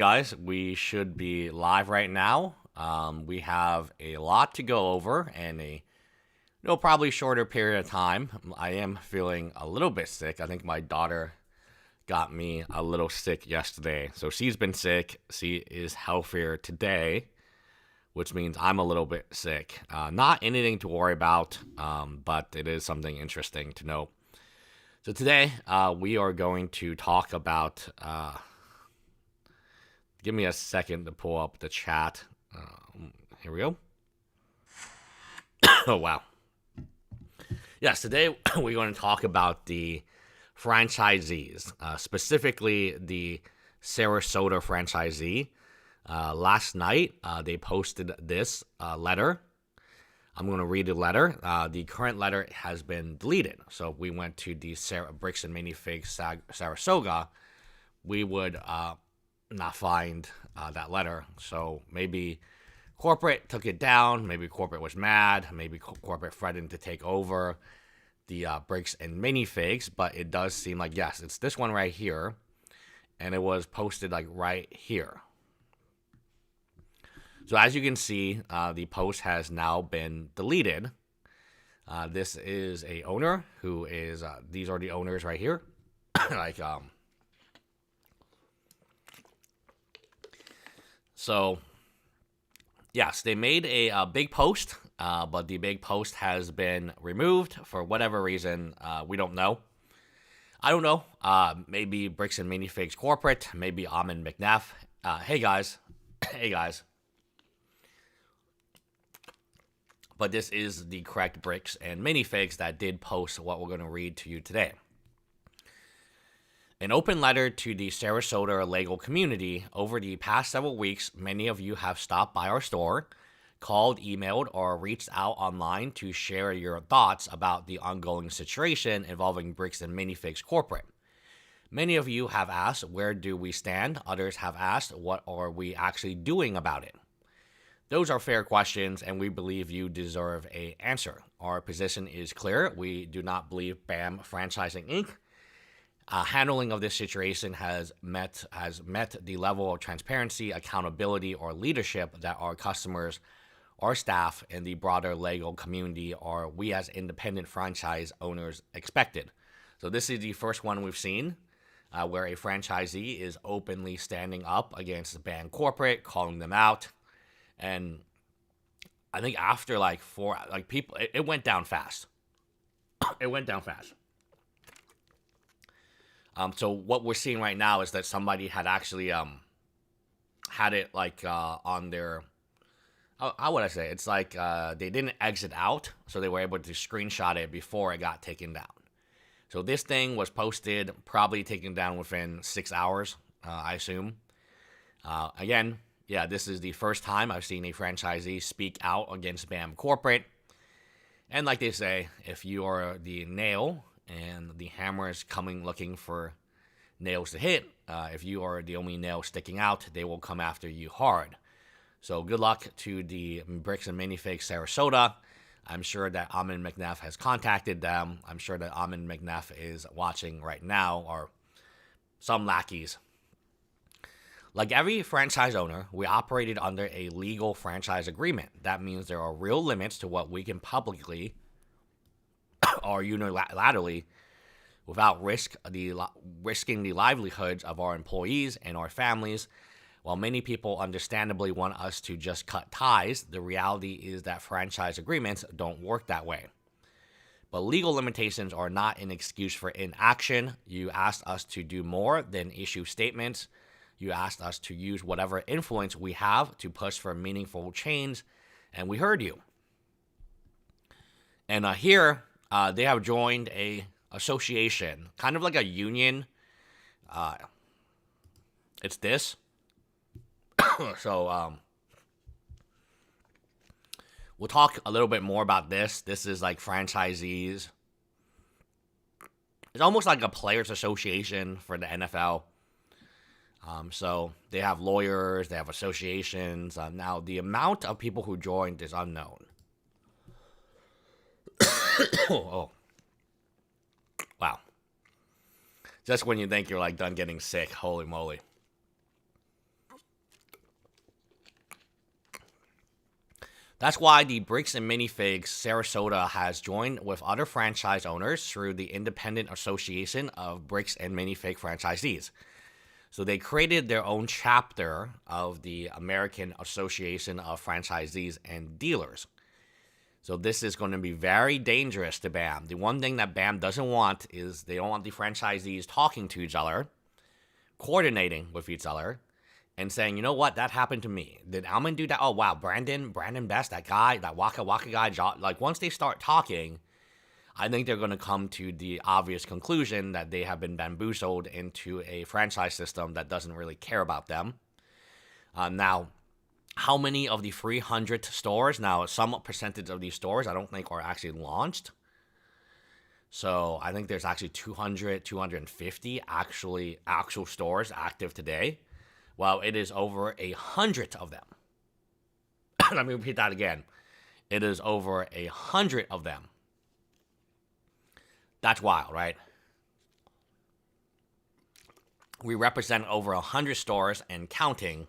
Guys, we should be live right now. We have a lot to go over and a probably shorter period of time. I am feeling a little bit sick. I think my daughter got me a little sick yesterday. So she's been sick. She is healthier today, which means I'm a little bit sick. Not anything to worry about, but it is something interesting to know. So today, we are going to talk about. Give me a second to pull up the chat. Here we go. Oh, wow. Yes, today we're going to talk about the franchisees, specifically the Sarasota franchisee. Last night, they posted this letter. I'm going to read the letter. The current letter has been deleted. So if we went to the Bricks and Minifigs Sarasota, we would not find that letter. So maybe corporate took it down. Maybe corporate was mad. Maybe corporate threatened to take over the Bricks and Minifigs. But it does seem like, yes, it's this one right here. And it was posted like right here. So as you can see, the post has now been deleted. This is a owner who is, these are the owners right here. So, yes, they made a big post, but the big post has been removed for whatever reason. We don't know. I don't know. Maybe Bricks and Minifigs corporate. Maybe Ammon Mcneff. Hey, guys. Hey, guys. But this is the correct Bricks and Minifigs that did post what we're going to read to you today. An open letter to the Sarasota legal community. Over the past several weeks, many of you have stopped by our store, called, emailed, or reached out online to share your thoughts about the ongoing situation involving Bricks and Minifigs corporate. Many of you have asked, where do we stand? Others have asked, what are we actually doing about it? Those are fair questions, and we believe you deserve an answer. Our position is clear. We do not believe BAM Franchising Inc. Handling of this situation has met the level of transparency, accountability, or leadership that our customers, our staff, and the broader legal community, or we as independent franchise owners expected. So this is the first one we've seen where a franchisee is openly standing up against the BAM corporate, calling them out. And I think after people, it went down fast. It went down fast. So what we're seeing right now is that somebody had actually had it on their, how would I say? It's like they didn't exit out, so they were able to screenshot it before it got taken down. So this thing was posted, probably taken down within 6 hours, I assume. Again, yeah, this is the first time I've seen a franchisee speak out against BAM corporate. And like they say, if you are the nail and the hammer is coming looking for nails to hit, if you are the only nail sticking out, they will come after you hard. So good luck to the Bricks and Minifigs Sarasota. I'm sure that Ammon Mcneff has contacted them. I'm sure that Ammon Mcneff is watching right now, or some lackeys. Like every franchise owner, we operated under a legal franchise agreement. That means there are real limits to what we can publicly or unilaterally, without risking the livelihoods of our employees and our families. While many people understandably want us to just cut ties, the reality is that franchise agreements don't work that way. But legal limitations are not an excuse for inaction. You asked us to do more than issue statements. You asked us to use whatever influence we have to push for meaningful change, and we heard you. And here, they have joined a association, kind of like a union. It's this. So, we'll talk a little bit more about this. This is like franchisees. It's almost like a players association for the NFL. So they have lawyers, they have associations. Now, the amount of people who joined is unknown. Oh. Wow. Just when you think you're like done getting sick, holy moly. That's why the Bricks and Minifigs Sarasota has joined with other franchise owners through the Independent Association of Bricks and Minifig Franchisees. So they created their own chapter of the American Association of Franchisees and Dealers. So this is going to be very dangerous to BAM. The one thing that BAM doesn't want is they don't want the franchisees talking to each other, coordinating with each other, and saying, you know what, that happened to me. Did Ammon do that? Oh, wow, Brandon Best, that guy, that Waka Waka guy. Like, once they start talking, I think they're going to come to the obvious conclusion that they have been bamboozled into a franchise system that doesn't really care about them. Now, how many of the 300 stores? Now, some percentage of these stores I don't think are actually launched. So I think there's actually 200, 250 actual stores active today. Well, it is over 100 of them. Let me repeat that again. It is over 100 of them. That's wild, right? We represent over 100 stores and counting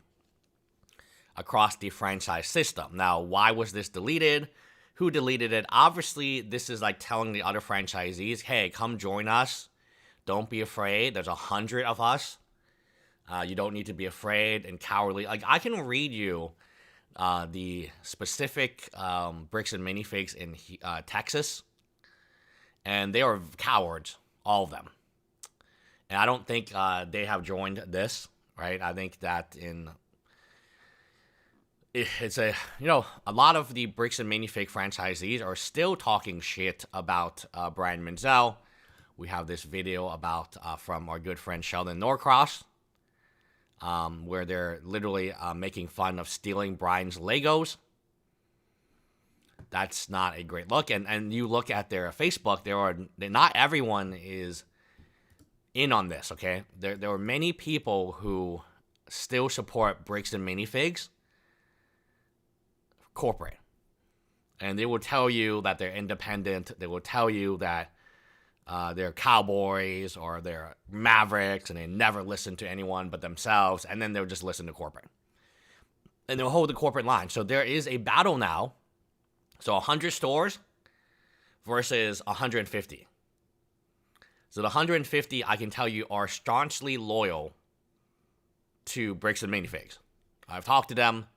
across the franchise system. Now, why was this deleted? Who deleted it? Obviously, this is like telling the other franchisees, hey, come join us. Don't be afraid. There's 100 of us. You don't need to be afraid and cowardly. Like, I can read you the specific Bricks and Minifigs in Texas, and they are cowards, all of them. And I don't think they have joined this, right? I think that it's a lot of the Bricks and Minifig franchisees are still talking shit about Brian Menzel. We have this video about from our good friend Sheldon Norcross, where they're literally making fun of stealing Brian's Legos. That's not a great look. And you look at their Facebook, not everyone is in on this, okay? There are many people who still support Bricks and Minifigs corporate. And they will tell you that they're independent. They will tell you that they're cowboys or they're mavericks and they never listen to anyone but themselves, and then they'll just listen to corporate. And they'll hold the corporate line. So there is a battle now. So 100 stores versus 150. So the 150, I can tell you, are staunchly loyal to Bricks and Minifigs. I've talked to them.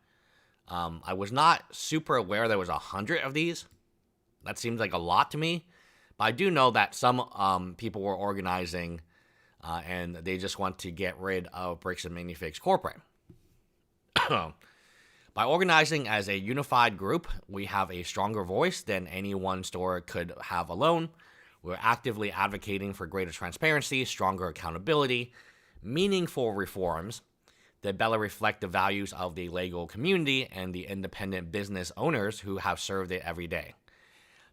I was not super aware there was 100 of these. That seems like a lot to me. But I do know that some people were organizing and they just want to get rid of Bricks and Minifigs corporate. By organizing as a unified group, we have a stronger voice than any one store could have alone. We're actively advocating for greater transparency, stronger accountability, meaningful reforms that better reflect the values of the Lego community and the independent business owners who have served it every day.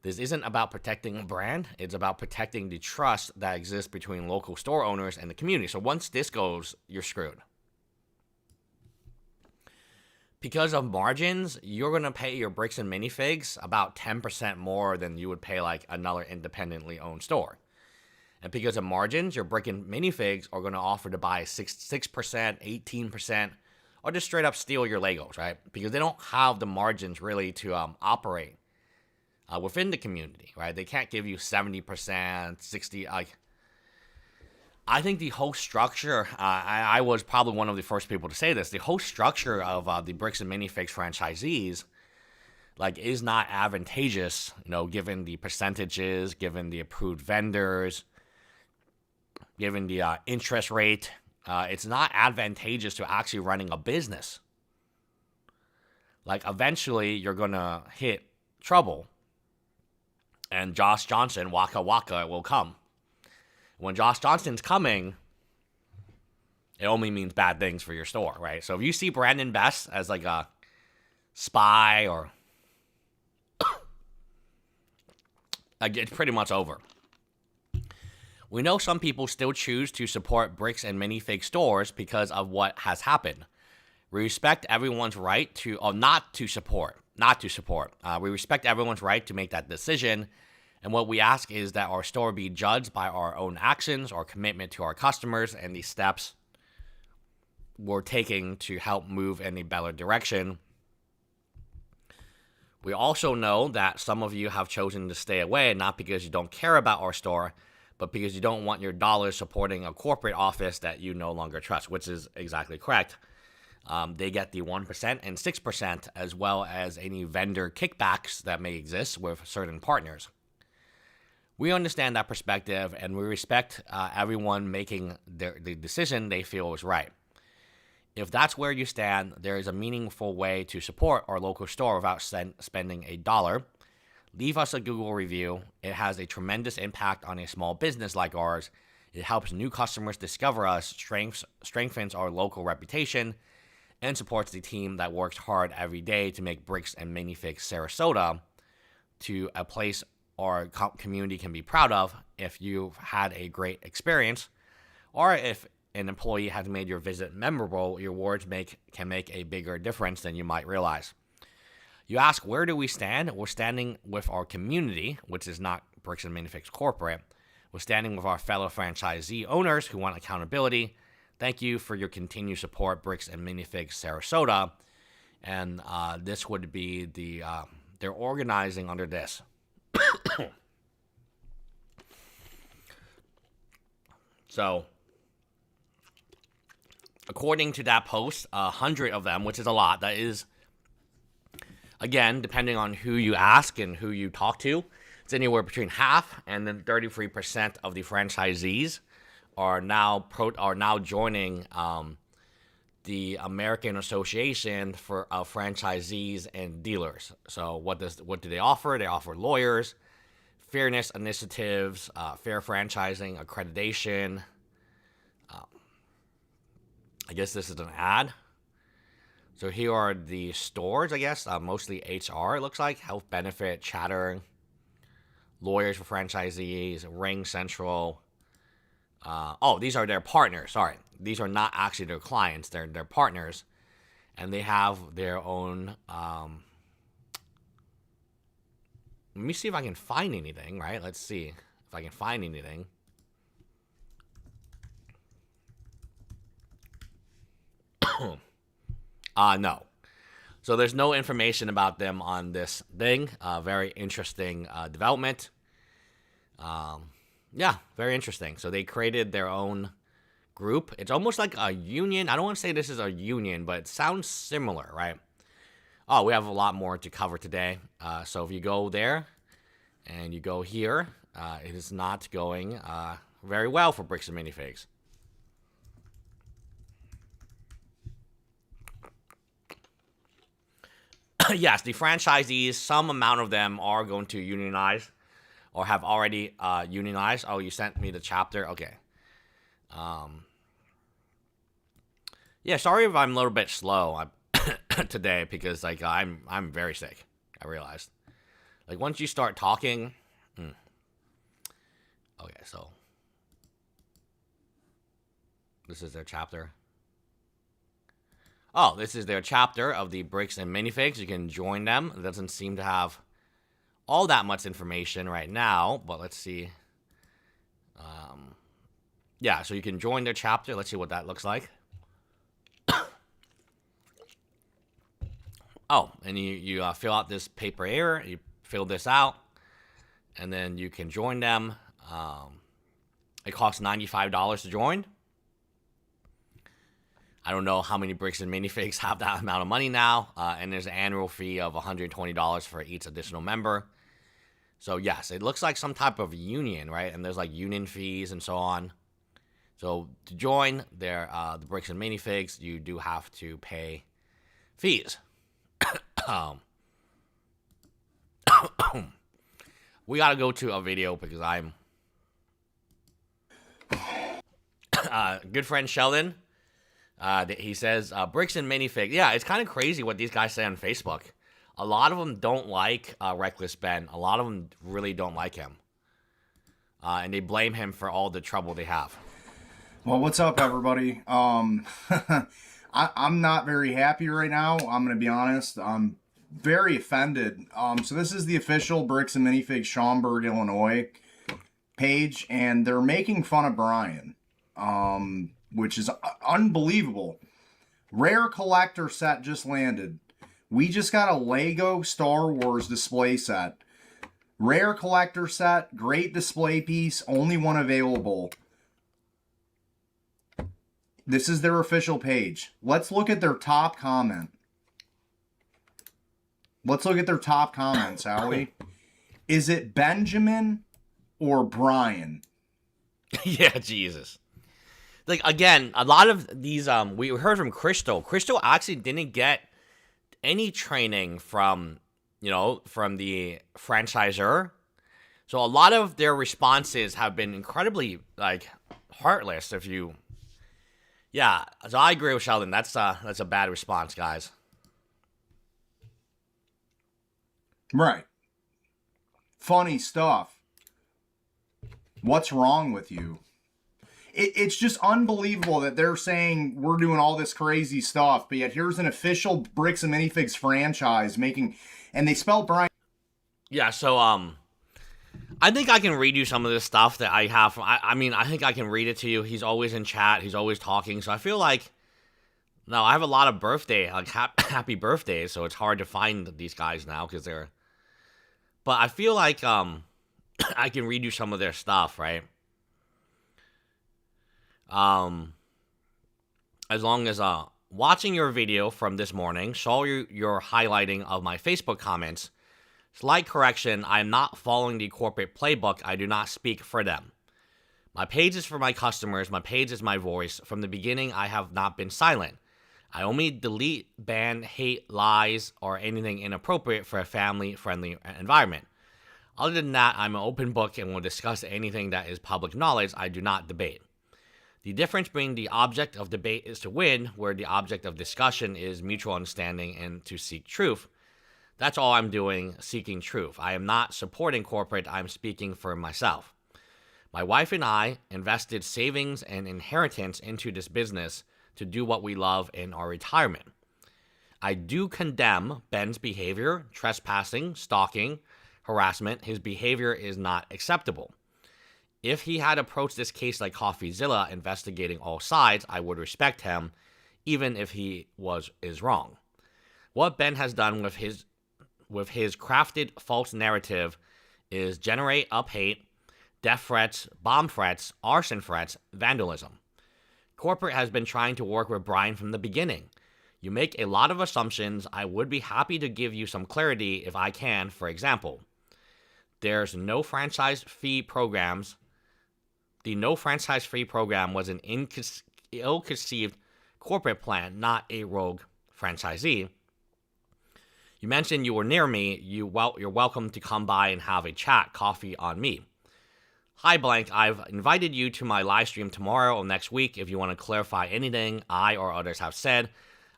This isn't about protecting a brand, it's about protecting the trust that exists between local store owners and the community. So once this goes, you're screwed. Because of margins, you're going to pay your Bricks and Minifigs about 10% more than you would pay like another independently owned store. And because of margins, your Brick and Minifigs are going to offer to buy 6%, 18%, or just straight up steal your Legos, right? Because they don't have the margins really to operate within the community, right? They can't give you 70%, 60%. Like, I think the whole structure, I was probably one of the first people to say this, the whole structure of the Bricks and Minifigs franchisees, like, is not advantageous, given the percentages, given the approved vendors, given the interest rate. It's not advantageous to actually running a business. Like, eventually, you're going to hit trouble. And Josh Johnson, Waka Waka, will come. When Josh Johnson's coming, it only means bad things for your store, right? So if you see Brandon Best as like a spy or like, it's pretty much over. We know some people still choose to support Bricks and Minifig stores because of what has happened. We respect everyone's right to, not to support. We respect everyone's right to make that decision. And what we ask is that our store be judged by our own actions, our commitment to our customers, and the steps we're taking to help move in a better direction. We also know that some of you have chosen to stay away, not because you don't care about our store, but because you don't want your dollars supporting a corporate office that you no longer trust, which is exactly correct. They get the 1% and 6%, as well as any vendor kickbacks that may exist with certain partners. We understand that perspective, and we respect everyone making the decision they feel is right. If that's where you stand, there is a meaningful way to support our local store without spending a dollar. Leave us a Google review. It has a tremendous impact on a small business like ours. It helps new customers discover us, strengthens our local reputation, and supports the team that works hard every day to make Bricks and Minifigs Sarasota to a place our community can be proud of. If you've had a great experience, or if an employee has made your visit memorable, your words can make a bigger difference than you might realize. You ask, where do we stand? We're standing with our community, which is not Bricks and Minifigs Corporate. We're standing with our fellow franchisee owners who want accountability. Thank you for your continued support, Bricks and Minifigs Sarasota. And this would be they're organizing under this. So, according to that post, 100 of them, which is a lot, that is, again, depending on who you ask and who you talk to, it's anywhere between half and then 33% of the franchisees are now joining the American Association for Franchisees and Dealers. So what do they offer? They offer lawyers, fairness initiatives, fair franchising, accreditation. I guess this is an ad. So here are the stores, I guess, mostly HR, it looks like. Health Benefit, Chatter, Lawyers for Franchisees, Ring Central. These are their partners, sorry. These are not actually their clients, they're their partners. And they have their own, let me see if I can find anything, right? Let's see if I can find anything. No. So there's no information about them on this thing. Very interesting development. Yeah, very interesting. So they created their own group. It's almost like a union. I don't want to say this is a union, but it sounds similar, right? Oh, we have a lot more to cover today. So if you go there and you go here, it is not going very well for Bricks and Minifigs. Yes, the franchisees, some amount of them are going to unionize or have already unionized. Oh, you sent me the chapter? Okay. Yeah, sorry if I'm a little bit slow today because like I'm very sick. I realized. Like once you start talking, okay, so this is their chapter. Oh, this is their chapter of the Bricks and Minifigs. You can join them. It doesn't seem to have all that much information right now, but let's see. Yeah, so you can join their chapter. Let's see what that looks like. Oh, and you fill out this paper here. You fill this out, and then you can join them. It costs $95 to join. I don't know how many Bricks and Minifigs have that amount of money now, and there's an annual fee of $120 for each additional member. So yes, it looks like some type of union, right? And there's like union fees and so on. So to join the Bricks and Minifigs, you do have to pay fees. We gotta go to a video because I'm good friend Sheldon. He says, Bricks and Minifigs. Yeah, it's kind of crazy what these guys say on Facebook. A lot of them don't like Reckless Ben. A lot of them really don't like him. And they blame him for all the trouble they have. Well, what's up, everybody? I'm not very happy right now. I'm going to be honest. I'm very offended. So this is the official Bricks and Minifigs Schaumburg, Illinois page, and they're making fun of Brian. Which is unbelievable. Rare collector set just landed. We just got a Lego Star Wars display set. Rare collector set, great display piece, only one available. This is their official page. Let's look at their top comment. Let's look at their top comments, shall we? Is it Benjamin or Brian? Yeah, Jesus. Like, again, a lot of these, we heard from Crystal. Crystal actually didn't get any training from, from the franchisor. So a lot of their responses have been incredibly, heartless, Yeah, so I agree with Sheldon. That's a bad response, guys. Right. Funny stuff. What's wrong with you? It's just unbelievable that they're saying we're doing all this crazy stuff, but yet here's an official Bricks and Minifigs franchise making, and they spelled Brian. Yeah, so I think I can read you some of this stuff that I have. I think I can read it to you. He's always in chat. He's always talking. So I feel like, no, I have a lot of happy birthdays, so it's hard to find these guys now because they're. But I feel like I can read you some of their stuff, right? As long as watching your video from this morning, saw your highlighting of my Facebook comments. Slight correction, I am not following the corporate playbook. I do not speak for them. My page is for my customers. My page is my voice. From the beginning, I have not been silent. I only delete, ban, hate, lies, or anything inappropriate for a family-friendly environment. Other than that, I'm an open book and will discuss anything that is public knowledge. I do not debate. The difference being the object of debate is to win, where the object of discussion is mutual understanding and to seek truth. That's all I'm doing, seeking truth. I am not supporting corporate, I'm speaking for myself. My wife and I invested savings and inheritance into this business to do what we love in our retirement. I do condemn Ben's behavior, trespassing, stalking, harassment. His behavior is not acceptable. If he had approached this case like CoffeeZilla, investigating all sides, I would respect him, even if he is wrong. What Ben has done with his crafted false narrative is generate up hate, death threats, bomb threats, arson threats, vandalism. Corporate has been trying to work with Brian from the beginning. You make a lot of assumptions. I would be happy to give you some clarity if I can. For example, there's no franchise fee programs. The no franchise fee program was an ill-conceived corporate plan, not a rogue franchisee. You mentioned you were near me. You're welcome to come by and have a chat. Coffee on me. Hi, Blank. I've invited you to my live stream tomorrow or next week if you want to clarify anything I or others have said.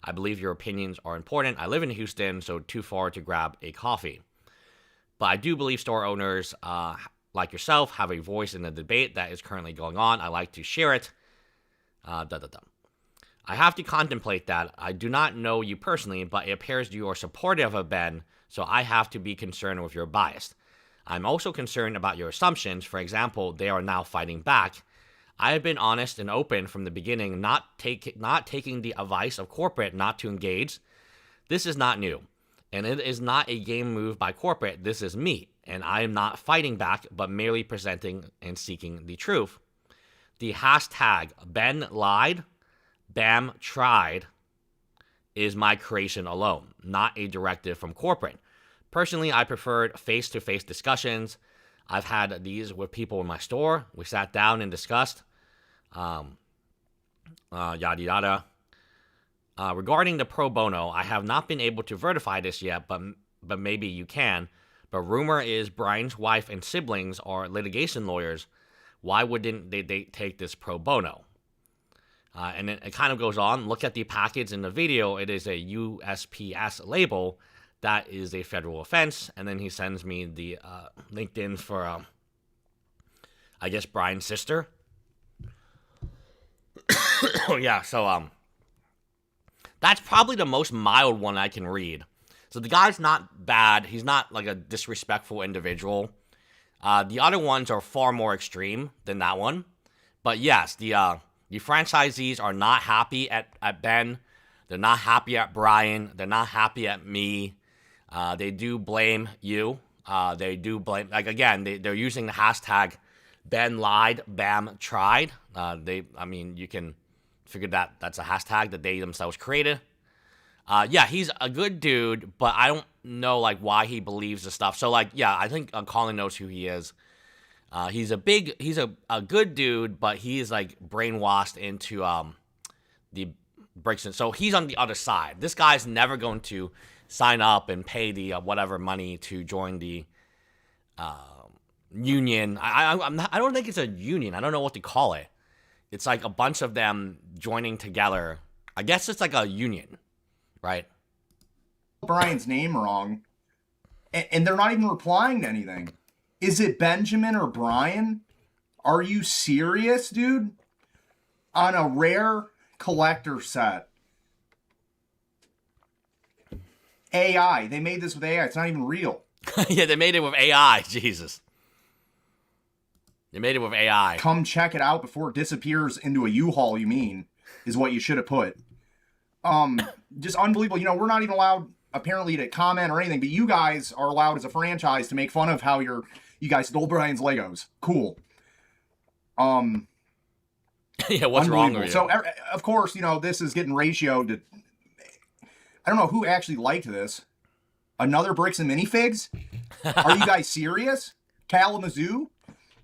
I believe your opinions are important. I live in Houston, so too far to grab a coffee. But I do believe store owners, like yourself, have a voice in the debate that is currently going on. I like to share it. I have to contemplate that. I do not know you personally, but it appears you are supportive of Ben, so I have to be concerned with your bias. I'm also concerned about your assumptions. For example, they are now fighting back. I have been honest and open from the beginning, not taking the advice of corporate not to engage. This is not new, and it is not a game move by corporate. This is me, and I am not fighting back, but merely presenting and seeking the truth. The hashtag Ben lied, Bam tried is my creation alone, not a directive from corporate. Personally, I preferred face-to-face discussions. I've had these with people in my store. We sat down and discussed, yada yada. Regarding the pro bono, I have not been able to verify this yet, but maybe you can. But rumor is Brian's wife and siblings are litigation lawyers. Why wouldn't they take this pro bono? And it kind of goes on. Look at the package in the video. It is a USPS label. That is a federal offense. And then he sends me the LinkedIn for, I guess, Brian's sister. Yeah, so that's probably the most mild one I can read. So the guy's not bad. He's not like a disrespectful individual. The other ones are far more extreme than that one. But yes, the franchisees are not happy at Ben. They're not happy at Brian. They're not happy at me. They do blame you. They do blame, like, again, they're using the hashtag Ben lied, Bam tried. I mean, you can figure that that's a hashtag that they themselves created. Yeah, he's a good dude, but I don't know, like, why he believes the stuff. So, like, yeah, I think Colin knows who he is. He's a good dude, but he is, like, brainwashed into the bricks. So he's on the other side. This guy's never going to sign up and pay the whatever money to join the union. I don't think it's a union. I don't know what to call it. It's like a bunch of them joining together. I guess it's like a union, right? Brian's name wrong, and they're not even replying to anything. Is it Benjamin or Brian? Are you serious, dude? On a rare collector set. AI. They made this with AI. It's not even real. Yeah, they made it with AI. Jesus. They made it with AI. Come check it out before it disappears into a U-Haul, you mean, is what you should have put. Just unbelievable. You know, we're not even allowed, apparently, to comment or anything, but you guys are allowed as a franchise to make fun of how you guys stole Brian's Legos. Cool. Yeah, what's wrong with you? So, of course, you know, this is getting ratioed to... I don't know who actually liked this. Another Bricks and Minifigs? Are you guys serious? Kalamazoo?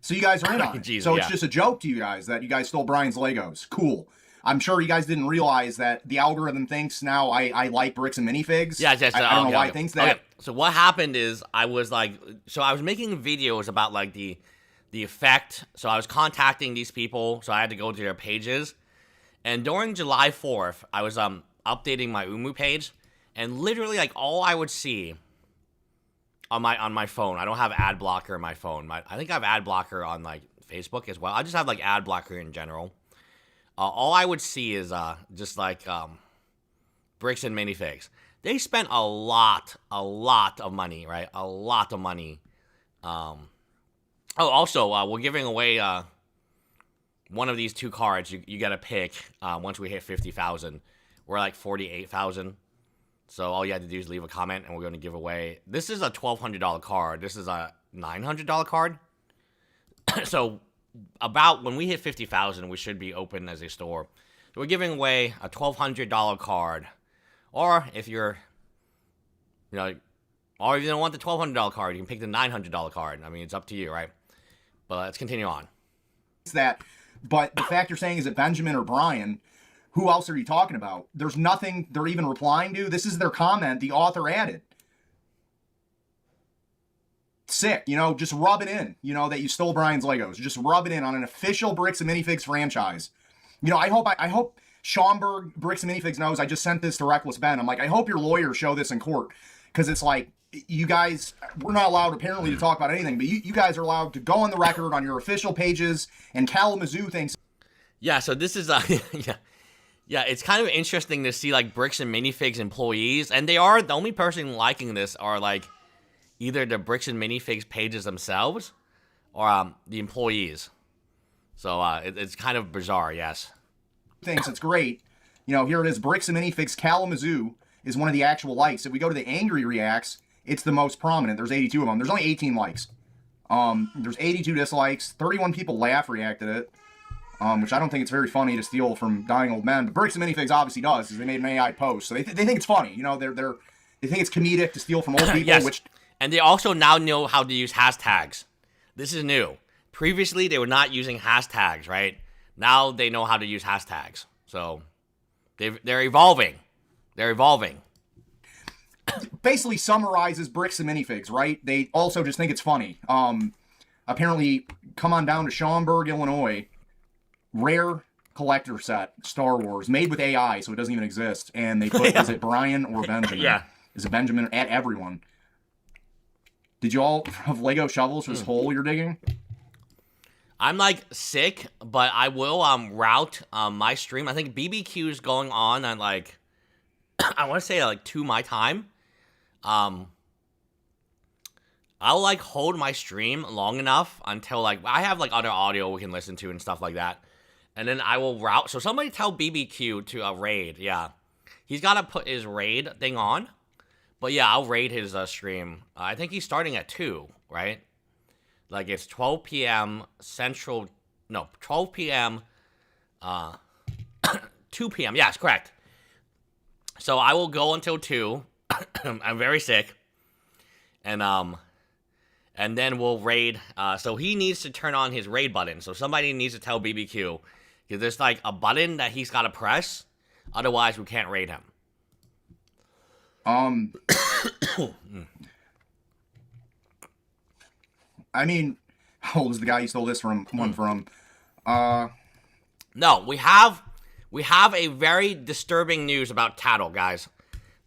So you guys are in on it. Jeez, so yeah. it's just a joke to you guys that you guys stole Brian's Legos. Cool. I'm sure you guys didn't realize that the algorithm thinks now I like Bricks and Minifigs. Yeah, yes. I don't know why it thinks that. Okay. So what happened is I was making videos about, like, the effect. So I was contacting these people, so I had to go to their pages. And during July 4th, I was updating my Umu page, and literally, like, all I would see on my phone, I don't have ad blocker on my phone. I think I have ad blocker on, like, Facebook as well. I just have, like, ad blocker in general. All I would see is just, like, Bricks and Minifigs. They spent a lot of money, right? A lot of money. Also, we're giving away one of these two cards. You got to pick once we hit 50,000. We're like 48,000. So all you have to do is leave a comment, and we're going to give away. This is a $1,200 card. This is a $900 card. So about when we hit 50,000, we should be open as a store. So we're giving away a $1,200 card. Or if you're, or if you don't want the $1,200 card, you can pick the $900 card. I mean, it's up to you, right? But let's continue on. It's that, but the fact you're saying is it Benjamin or Brian? Who else are you talking about? There's nothing they're even replying to. This is their comment the author added. Sick, just rub it in, that you stole Brian's Legos. Just rub it in on an official Bricks and Minifigs franchise. I hope Schaumburg, Bricks and Minifigs knows I just sent this to Reckless Ben. I'm like, I hope your lawyers show this in court. Because it's like, you guys, we're not allowed apparently to talk about anything, but you guys are allowed to go on the record on your official pages, and Kalamazoo thinks... Yeah, so this is, yeah, it's kind of interesting to see, like, Bricks and Minifigs employees, and they are, the only person liking this are, like, either the Bricks and Minifigs pages themselves, or the employees. So, it's kind of bizarre, yes. Thinks it's great. Here it is, Bricks and Minifigs Kalamazoo is one of the actual likes. If we go to the angry reacts, it's the most prominent. There's 82 of them. There's only 18 likes. There's 82 dislikes. 31 people reacted it. Which I don't think it's very funny to steal from dying old men. But Bricks and Minifigs obviously does, because they made an AI post. So they think it's funny. They think it's comedic to steal from old people. Yes. And they also now know how to use hashtags. This is new. Previously, they were not using hashtags, right? Now they know how to use hashtags. So they're evolving. They're evolving. Basically summarizes Bricks and Minifigs, right? They also just think it's funny. Apparently, come on down to Schaumburg, Illinois. Rare collector set, Star Wars, made with AI, so it doesn't even exist. And they put, is it Brian or Benjamin? Yeah. Is it Benjamin? At everyone. Did you all have Lego shovels for this hole you're digging? I'm, like, sick, but I will route my stream. I think BBQ is going on at, like, I want to say, like, 2 my time. I'll, like, hold my stream long enough until, like, I have, like, other audio we can listen to and stuff like that. And then I will route. So somebody tell BBQ to raid. Yeah. He's got to put his raid thing on. But yeah, I'll raid his stream. I think he's starting at 2, right? Like it's 12 p.m. Central. No, 12 p.m. 2 p.m. Yes, correct. So I will go until 2. I'm very sick. And then we'll raid. So he needs to turn on his raid button. So somebody needs to tell BBQ. Because there's like a button that he's got to press. Otherwise, we can't raid him. I mean, how old is the guy you stole this from? One from? No, we have a very disturbing news about Tattle, guys.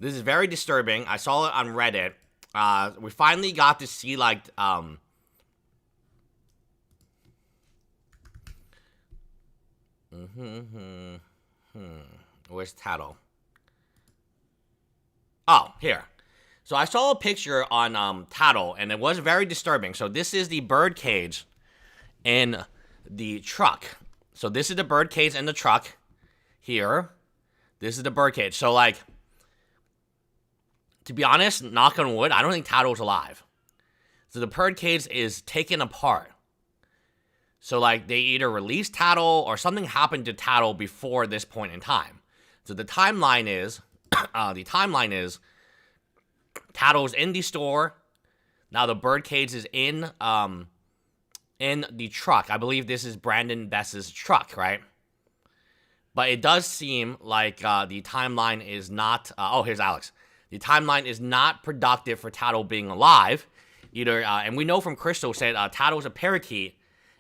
This is very disturbing. I saw it on Reddit. We finally got to see like Where's Tattle? Oh, here. So I saw a picture on Tattle, and it was very disturbing. So this is the bird cage in the truck. So this is the bird cage in the truck here. This is the bird cage. So, like, to be honest, knock on wood, I don't think Tattle's alive. So the bird cage is taken apart. So, like, they either released Tattle or something happened to Tattle before this point in time. So the timeline is, Tattle's in the store. Now the bird cage is in the truck. I believe this is Brandon Bess's truck, right? But it does seem like the timeline is not... here's Alex. The timeline is not productive for Tattle being alive. Either, and we know from Crystal said Tattle's a parakeet,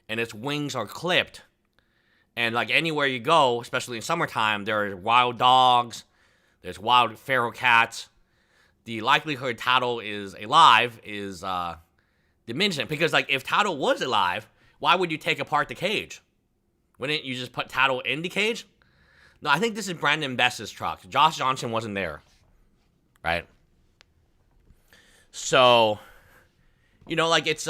and its wings are clipped. And like anywhere you go, especially in summertime, there are wild dogs, there's wild feral cats. The likelihood Tattle is alive is diminishing. Because, like, if Tattle was alive, why would you take apart the cage? Wouldn't you just put Tattle in the cage? No, I think this is Brandon Bess's truck. Josh Johnson wasn't there. Right? So, you know, like, it's,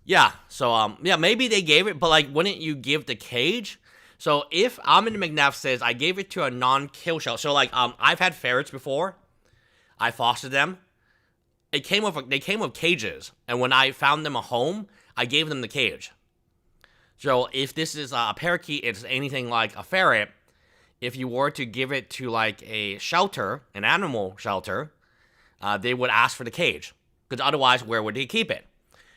yeah. So, yeah, maybe they gave it, but, like, wouldn't you give the cage? So, if Ammon Mcneff says, I gave it to a non-kill shell. So, like, I've had ferrets before. I fostered them. They came with cages, and when I found them a home, I gave them the cage. So if this is a parakeet, it's anything like a ferret. If you were to give it to like a shelter, an animal shelter, they would ask for the cage, because otherwise, where would they keep it?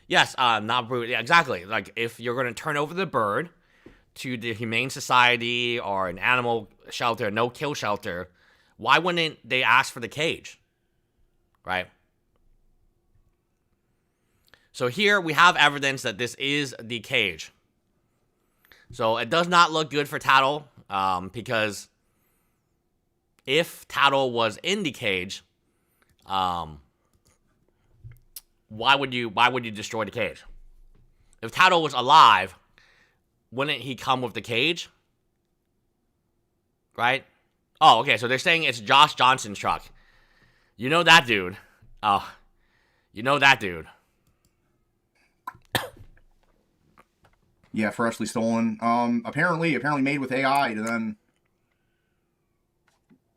Yes, not brute. Yeah, exactly. Like if you're going to turn over the bird to the Humane Society or an animal shelter, no kill shelter, why wouldn't they ask for the cage? Right? So here we have evidence that this is the cage. So it does not look good for Tattle, because if Tattle was in the cage, why would you destroy the cage? If Tattle was alive, wouldn't he come with the cage? Right? Oh, okay, so they're saying it's Josh Johnson's truck. You know that dude. Oh, you know that dude. Yeah, freshly stolen. Apparently made with AI to then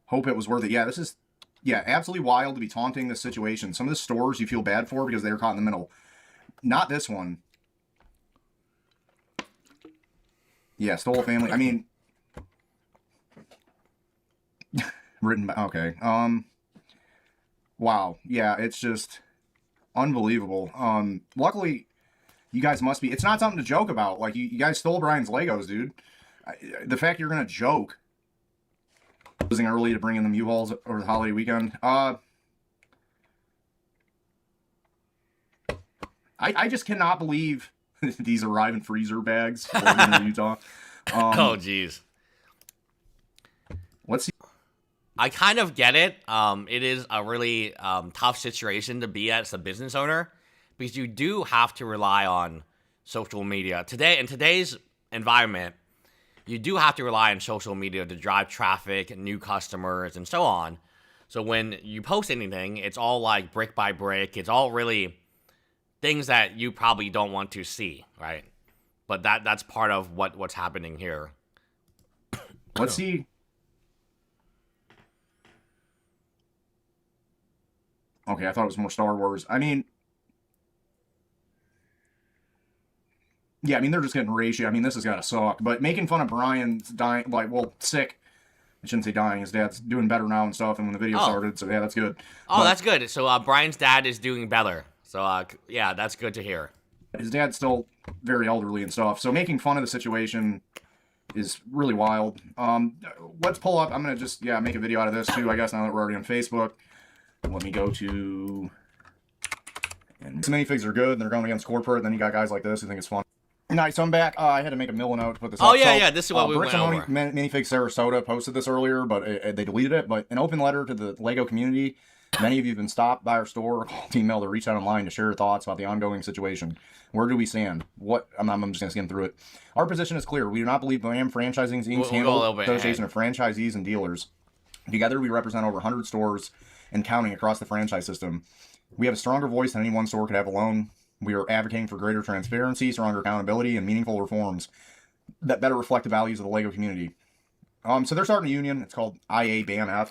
hope it was worth it. Yeah, this is, yeah, absolutely wild to be taunting this situation. Some of the stores you feel bad for because they're caught in the middle. Not this one. Yeah, stole a family. I mean, written by, okay. Wow. Yeah, it's just unbelievable. Luckily, you guys must be... It's not something to joke about. Like, you guys stole Brian's Legos, dude. The fact you're going to joke... Closing early to bring in the U-Hauls over the holiday weekend. I just cannot believe these arrive in freezer bags in Utah. Oh, jeez. Let's see. I kind of get it. It is a really tough situation to be as a business owner, because you do have to rely on social media. In today's environment, you do have to rely on social media to drive traffic, new customers, and so on. So when you post anything, it's all like brick by brick. It's all really things that you probably don't want to see, right? But that's part of what's happening here. Let's see. Okay, I thought it was more Star Wars. I mean, yeah, I mean, they're just getting ratio. I mean, this has got to suck. But making fun of Brian's dying, like, well, sick. I shouldn't say dying. His dad's doing better now and stuff, and when the video started, so yeah, that's good. Oh, that's good. So Brian's dad is doing better. So, yeah, that's good to hear. His dad's still very elderly and stuff, so making fun of the situation is really wild. Let's pull up. I'm going to just, make a video out of this, too, I guess, now that we're already on Facebook. Let me go to... And some minifigs are good, and they're going against corporate, and then you got guys like this who think it's fun. Nice, so I'm back. I had to make a mill note to put this up. Oh, yeah, this is what we went over. Minifigs Sarasota posted this earlier, but they deleted it. But an open letter to the LEGO community. Many of you have been stopped by our store or called email to reach out online to share your thoughts about the ongoing situation. Where do we stand? I'm just going to skim through it. Our position is clear. We do not believe AM Franchising Inc. handle association of franchisees and dealers. Together, we represent over 100 stores and counting across the franchise system. We have a stronger voice than any one store could have alone. We are advocating for greater transparency, stronger accountability, and meaningful reforms that better reflect the values of the LEGO community. So they're starting a union. It's called IABANF,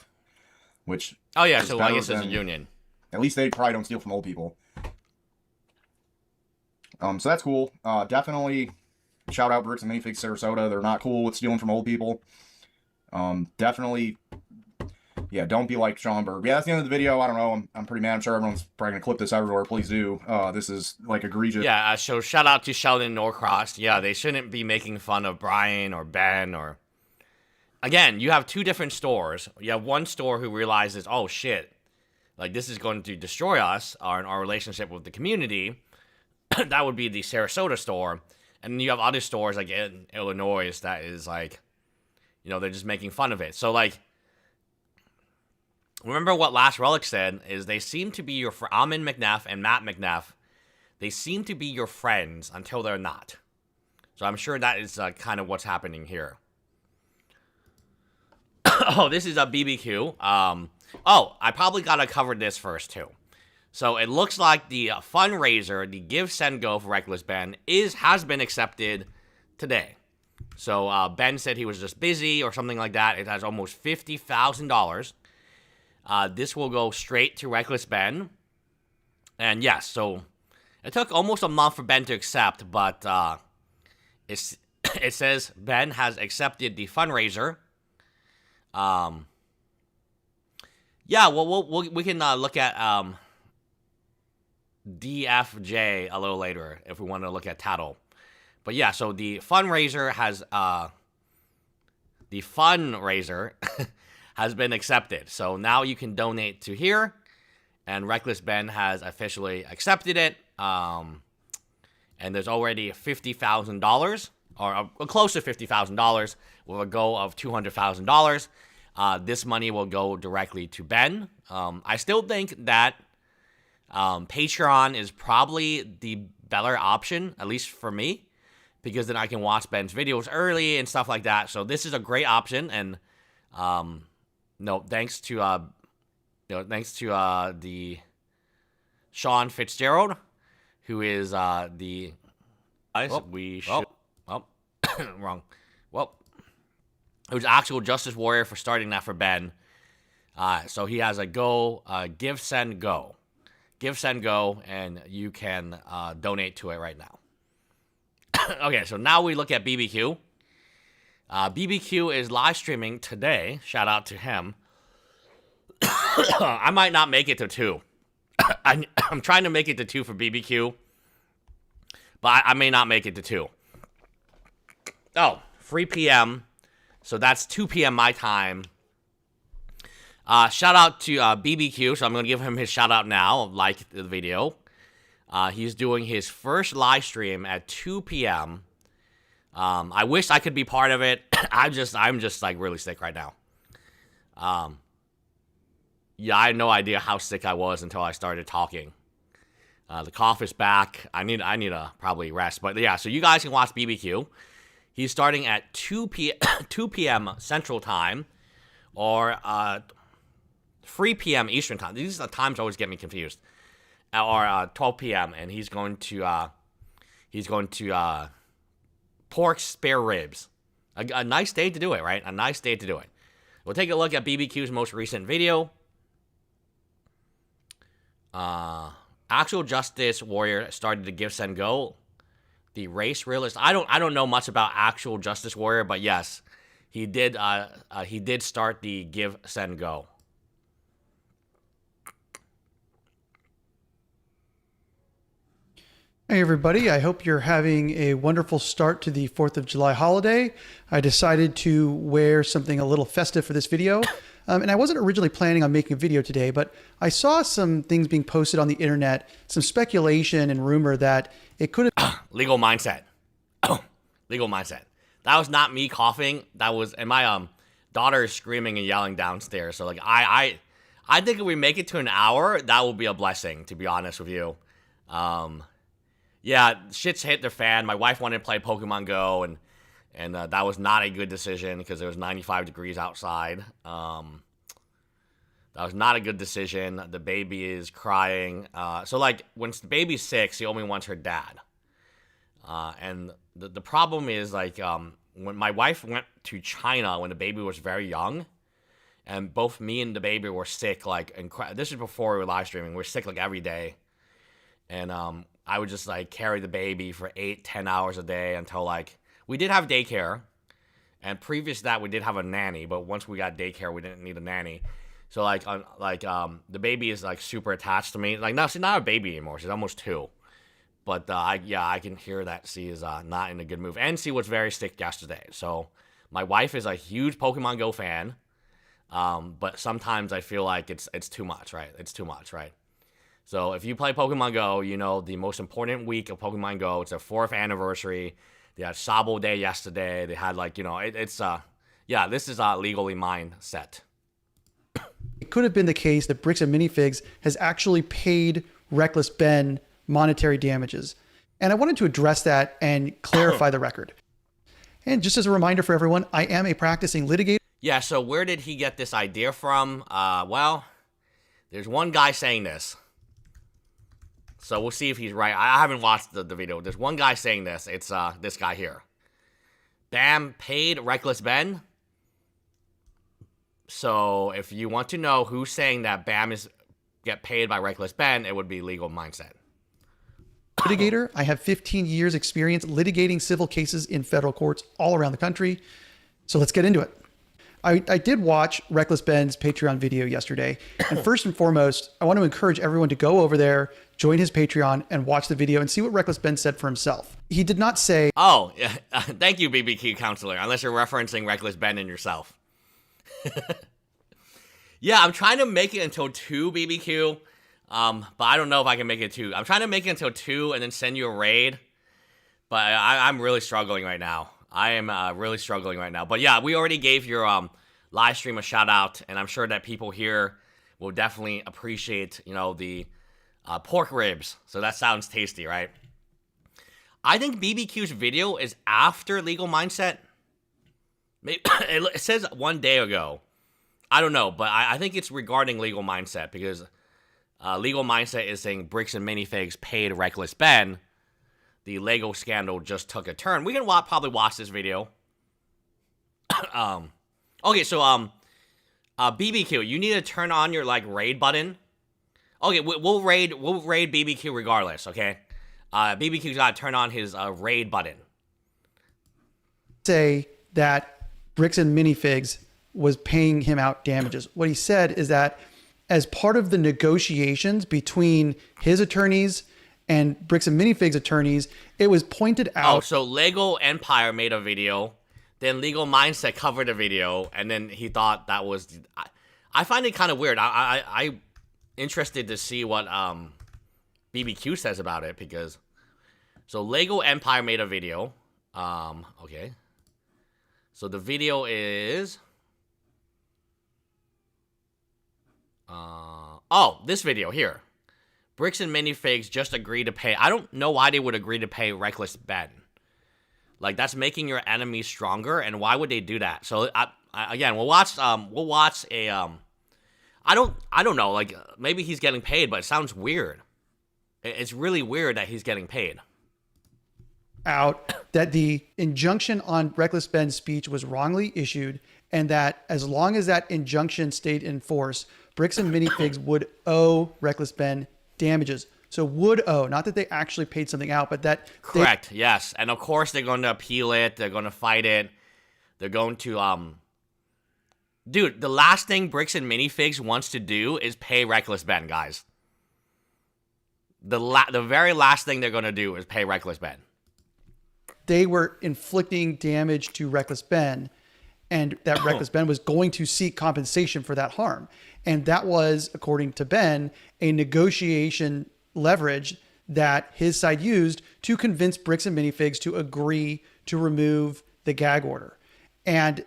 which... Oh, yeah, so I guess it's a union. At least they probably don't steal from old people. So that's cool. Definitely shout out Bricks and Minifigs Sarasota. They're not cool with stealing from old people. Definitely... Yeah, don't be like Schomburg. Yeah, that's the end of the video. I don't know. I'm pretty mad. I'm sure everyone's probably going to clip this everywhere. Please do. This is, like, egregious. Yeah, so shout out to Sheldon Norcross. Yeah, they shouldn't be making fun of Brian or Ben or... Again, you have two different stores. You have one store who realizes, oh, shit, like, this is going to destroy us, our relationship with the community. That would be the Sarasota store. And then you have other stores, like, in Illinois that is, like, you know, they're just making fun of it. So, like... Remember what Last Relic said, is they seem to be your... Ammon Mcneff and Matt Mcneff, they seem to be your friends until they're not. So I'm sure that is kind of what's happening here. Oh, this is a BBQ. I probably got to cover this first, too. So it looks like the fundraiser, the Give, Send, Go for Reckless Ben, has been accepted today. So Ben said he was just busy or something like that. It has almost $50,000. This will go straight to Reckless Ben. And yes, so it took almost a month for Ben to accept, but it says Ben has accepted the fundraiser. Yeah, well, we can look at DFJ a little later if we want to look at Tattle. But yeah, so the fundraiser has been accepted. So now you can donate to here, and Reckless Ben has officially accepted it. And there's already $50,000, or close to $50,000, with a goal of $200,000. This money will go directly to Ben. I still think that Patreon is probably the better option, at least for me, because then I can watch Ben's videos early and stuff like that. So this is a great option, and thanks to the Sean Fitzgerald, who is the wrong. Well, who's actual Justice Warrior for starting that for Ben. So he has a go, Give, Send, Go. Give, Send, Go, and you can donate to it right now. Okay, so now we look at BBQ. BBQ is live streaming today. Shout out to him. I might not make it to 2. I'm trying to make it to 2 for BBQ, but I may not make it to 2. Oh, 3 p.m. So that's 2 p.m. my time. Shout out to BBQ. So I'm going to give him his shout out now. Like the video. He's doing his first live stream at 2 p.m. I wish I could be part of it. I'm just like really sick right now. Yeah, I had no idea how sick I was until I started talking. The cough is back. I need to probably rest. But yeah, so you guys can watch BBQ. He's starting at 2 p.m. Central Time, or 3 p.m. Eastern Time. These times always get me confused. Or 12 p.m. and he's going to pork spare ribs. A nice day to do it, right? A nice day to do it. We'll take a look at BBQ's most recent video. Actual Justice Warrior started to give send go. The race realist. I don't know much about Actual Justice Warrior, but yes, he did start the give send go. Hey everybody, I hope you're having a wonderful start to the 4th of July holiday. I decided to wear something a little festive for this video. And I wasn't originally planning on making a video today, but I saw some things being posted on the internet, some speculation and rumor that it could have... Legal mindset. Legal mindset. That was not me coughing. That was... And my daughter is screaming and yelling downstairs. So like, I think if we make it to an hour, that will be a blessing, to be honest with you. Yeah, shit's hit the fan. My wife wanted to play Pokemon Go, and that was not a good decision because it was 95 degrees outside. That was not a good decision. The baby is crying. So, like, when the baby's 6, she only wants her dad. And the problem is, like, when my wife went to China when the baby was very young, and both me and the baby were sick, like, this is before we were live streaming. We were sick, like, every day. And I would just, like, carry the baby for 8-10 hours a day until, like, we did have daycare. And previous to that, we did have a nanny. But once we got daycare, we didn't need a nanny. So, like, the baby is, like, super attached to me. Like, no, she's not a baby anymore. She's almost 2. But, I can hear that she is not in a good mood. And she was very sick yesterday. So, my wife is a huge Pokemon Go fan. But sometimes I feel like it's too much, right? It's too much, right? So if you play Pokemon Go, you know the most important week of Pokemon Go. It's their 4th anniversary. They had Sabo Day yesterday. They had, like, you know, this is legally mine set. It could have been the case that Bricks and Minifigs has actually paid Reckless Ben monetary damages. And I wanted to address that and clarify the record. And just as a reminder for everyone, I am a practicing litigator. Yeah, so where did he get this idea from? Well, there's one guy saying this. So we'll see if he's right. I haven't watched the video. There's one guy saying this. It's this guy here. Bam paid Reckless Ben. So if you want to know who's saying that Bam is get paid by Reckless Ben, it would be Legal Mindset. Litigator. I have 15 years experience litigating civil cases in federal courts all around the country. So let's get into it. I did watch Reckless Ben's Patreon video yesterday. And first and foremost, I want to encourage everyone to go over there, join his Patreon, and watch the video and see what Reckless Ben said for himself. He did not say... Oh, yeah. Thank you, BBQ Counselor, unless you're referencing Reckless Ben and yourself. Yeah, I'm trying to make it until 2, BBQ. But I don't know if I can make it 2. I'm trying to make it until 2 and then send you a raid. But I'm really struggling right now. I am really struggling right now. But yeah, we already gave your live stream a shout out, and I'm sure that people here will definitely appreciate, you know, the pork ribs. So that sounds tasty, right? I think BBQ's video is after Legal Mindset. Maybe, it says 1 day ago. I don't know, but I think it's regarding Legal Mindset because Legal Mindset is saying Bricks and Minifigs paid Reckless Ben. The Lego scandal just took a turn. We can probably watch this video. Okay, so BBQ, you need to turn on your, like, raid button. Okay, we'll raid BBQ regardless. Okay, BBQ's got to turn on his raid button. Say that Bricks and Minifigs was paying him out damages. What he said is that as part of the negotiations between his attorneys and Bricks and Minifigs attorneys, it was pointed out... Oh, so Lego Empire made a video, then Legal Mindset covered a video, and then he thought that was... I find it kind of weird. I'm interested to see what BBQ says about it, because... So Lego Empire made a video. Okay. So the video is... Oh, this video here. Bricks and Minifigs just agreed to pay. I don't know why they would agree to pay Reckless Ben. Like, that's making your enemies stronger, and why would they do that? So again, we'll watch a I don't know, like, maybe he's getting paid, but it sounds weird. It's really weird that he's getting paid. Out that the injunction on Reckless Ben's speech was wrongly issued, and that as long as that injunction stayed in force, Bricks and Minifigs would owe Reckless Ben damages. So would owe, not that they actually paid something out, but that Correct. Yes. And of course they're going to appeal it. They're going to fight it. They're going to dude, the last thing Bricks and Minifigs wants to do is pay Reckless Ben, guys. The very last thing they're going to do is pay Reckless Ben. they were inflicting damage to Reckless Ben, and that Reckless Ben was going to seek compensation for that harm. And that was, according to Ben, a negotiation leverage that his side used to convince Bricks and Minifigs to agree to remove the gag order. And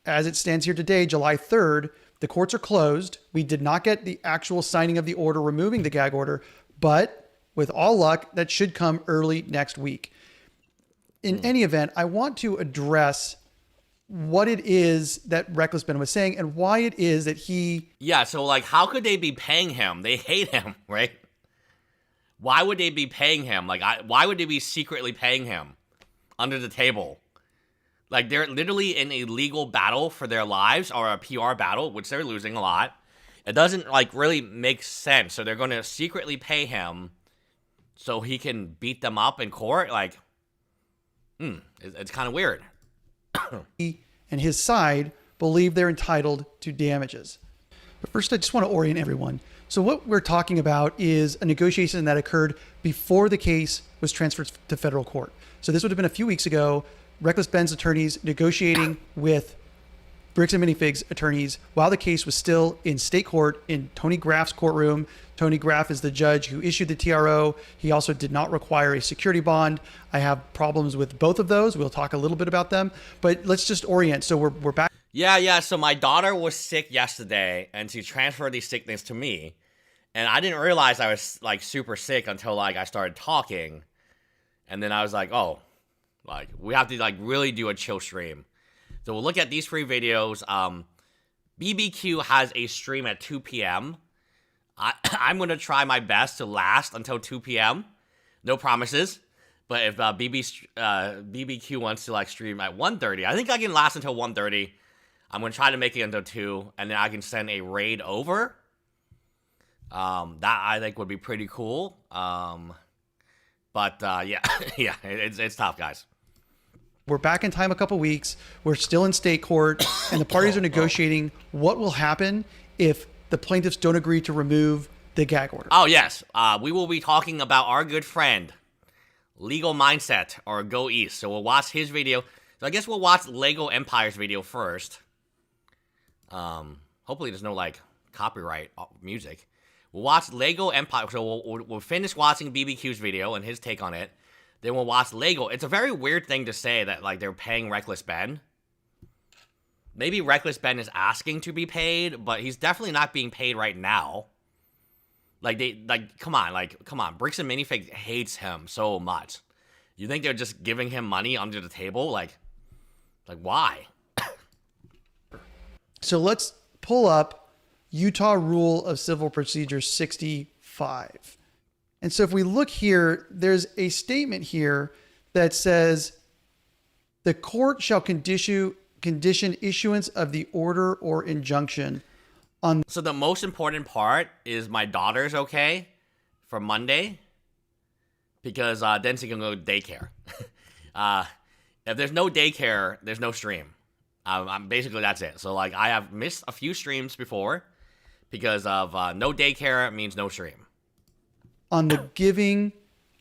as it stands here today, July 3rd, the courts are closed. We did not get the actual signing of the order removing the gag order, but with all luck, that should come early next week. In any event, I want to address what it is that Reckless Ben was saying and why it is that he... Yeah, so like, how could they be paying him? They hate him, right? Why would they be paying him? Like, why would they be secretly paying him under the table? Like, they're literally in a legal battle for their lives, or a PR battle, which they're losing a lot. It doesn't, like, really make sense. So they're going to secretly pay him so he can beat them up in court? Like, it's kind of weird. He and his side believe they're entitled to damages. But first, I just want to orient everyone. So what we're talking about is a negotiation that occurred before the case was transferred to federal court. So this would have been a few weeks ago. Reckless Ben's attorneys negotiating with Bricks and Minifigs attorneys while the case was still in state court in Tony Graff's courtroom. Tony Graff is the judge who issued the TRO. He also did not require a security bond. I have problems with both of those. We'll talk a little bit about them, but let's just orient. So we're back. Yeah. So my daughter was sick yesterday, and she transferred these sickness to me, and I didn't realize I was like super sick until like I started talking, and then I was like, oh, like we have to like really do a chill stream. So we'll look at these 3 videos. BBQ has a stream at 2 p.m. I'm going to try my best to last until 2 p.m. No promises. But if BBQ wants to like stream at 1:30, I think I can last until 1:30. I'm going to try to make it until 2, and then I can send a raid over. That I think would be pretty cool. But yeah, yeah, it's tough, guys. We're back in time a couple weeks. We're still in state court, and the parties are negotiating what will happen if the plaintiffs don't agree to remove the gag order. Oh, yes. We will be talking about our good friend, Legal Mindset, or Go East. So we'll watch his video. So I guess we'll watch Lego Empire's video first. Hopefully there's no, like, copyright music. We'll watch Lego Empire. So we'll finish watching BBQ's video and his take on it. Then we'll watch Lego. It's a very weird thing to say that, like, they're paying Reckless Ben. Maybe Reckless Ben is asking to be paid, but he's definitely not being paid right now. Come on. Bricks and Minifigs hates him so much. You think they're just giving him money under the table? Like why? So let's pull up Utah Rule of Civil Procedure 65. And so if we look here, there's a statement here that says the court shall condition issuance of the order or injunction on. So the most important part is my daughter's okay for Monday, because then she can go to daycare. If there's no daycare, there's no stream. Basically that's it. So like I have missed a few streams before because of no daycare means no stream. On the giving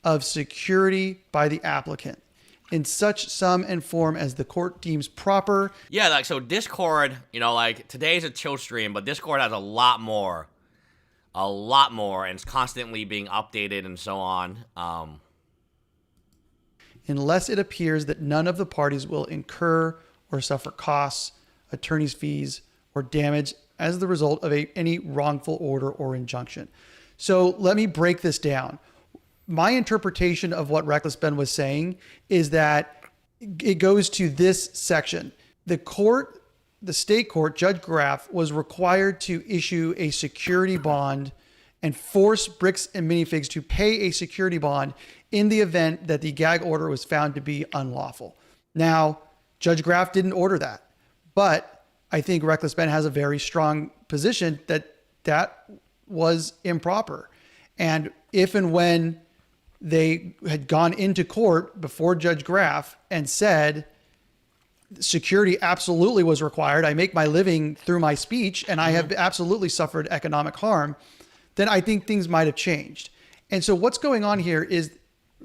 of security by the applicant in such sum and form as the court deems proper. Yeah, like, so Discord, you know, like, today's a chill stream, but Discord has a lot more, and it's constantly being updated and so on. Unless it appears that none of the parties will incur or suffer costs, attorney's fees, or damage as the result of any wrongful order or injunction. So let me break this down. My interpretation of what Reckless Ben was saying is that it goes to this section. The state court, Judge Graff, was required to issue a security bond and force Bricks and Minifigs to pay a security bond in the event that the gag order was found to be unlawful. Now, Judge Graff didn't order that, but I think Reckless Ben has a very strong position that that was improper. And if and when they had gone into court before Judge Graff and said security absolutely was required, I make my living through my speech, and I have absolutely suffered economic harm, then I think things might have changed. And so what's going on here is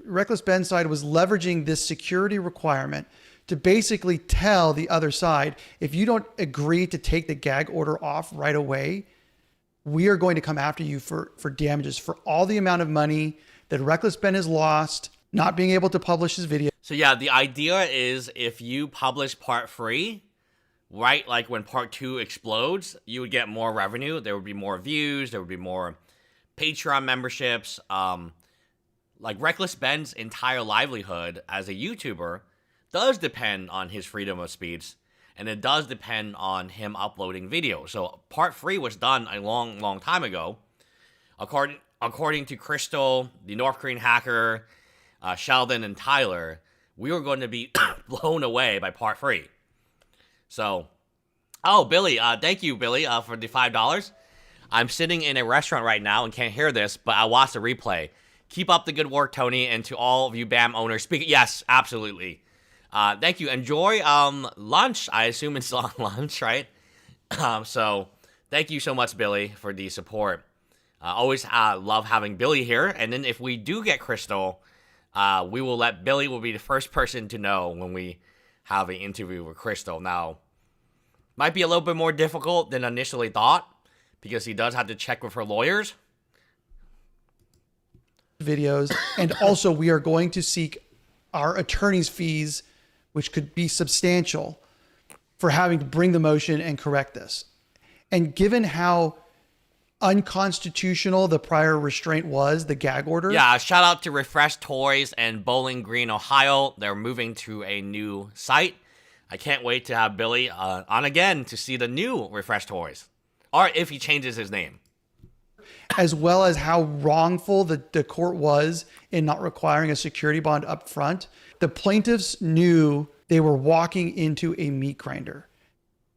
Reckless Ben's side was leveraging this security requirement to basically tell the other side, if you don't agree to take the gag order off right away, we are going to come after you for damages for all the amount of money that Reckless Ben has lost, not being able to publish his video. So yeah, the idea is if you publish part 3, right, like when part 2 explodes, you would get more revenue. There would be more views. There would be more Patreon memberships. Like Reckless Ben's entire livelihood as a YouTuber does depend on his freedom of speech, and it does depend on him uploading videos. So part 3 was done a long time ago. According to Crystal, the North Korean hacker, Sheldon, and Tyler, we were going to be blown away by part 3. So, oh, Billy, thank you, Billy, for the $5. I'm sitting in a restaurant right now and can't hear this, but I watched the replay. Keep up the good work, Tony, and to all of you BAM owners. Speak. Yes, absolutely. Thank you. Enjoy lunch. I assume it's on lunch, right? So thank you so much, Billy, for the support. Always love having Billy here. And then if we do get Crystal, we will let Billy will be the first person to know when we have an interview with Crystal. Now, might be a little bit more difficult than initially thought because he does have to check with her lawyers. Videos. And also we are going to seek our attorney's fees, which could be substantial, for having to bring the motion and correct this. And given how unconstitutional the prior restraint was, the gag order. Yeah, shout out to Refresh Toys and Bowling Green, Ohio. They're moving to a new site. I can't wait to have Billy on again to see the new Refresh Toys. Or if he changes his name. As well as how wrongful the court was in not requiring a security bond up front. The plaintiffs knew they were walking into a meat grinder.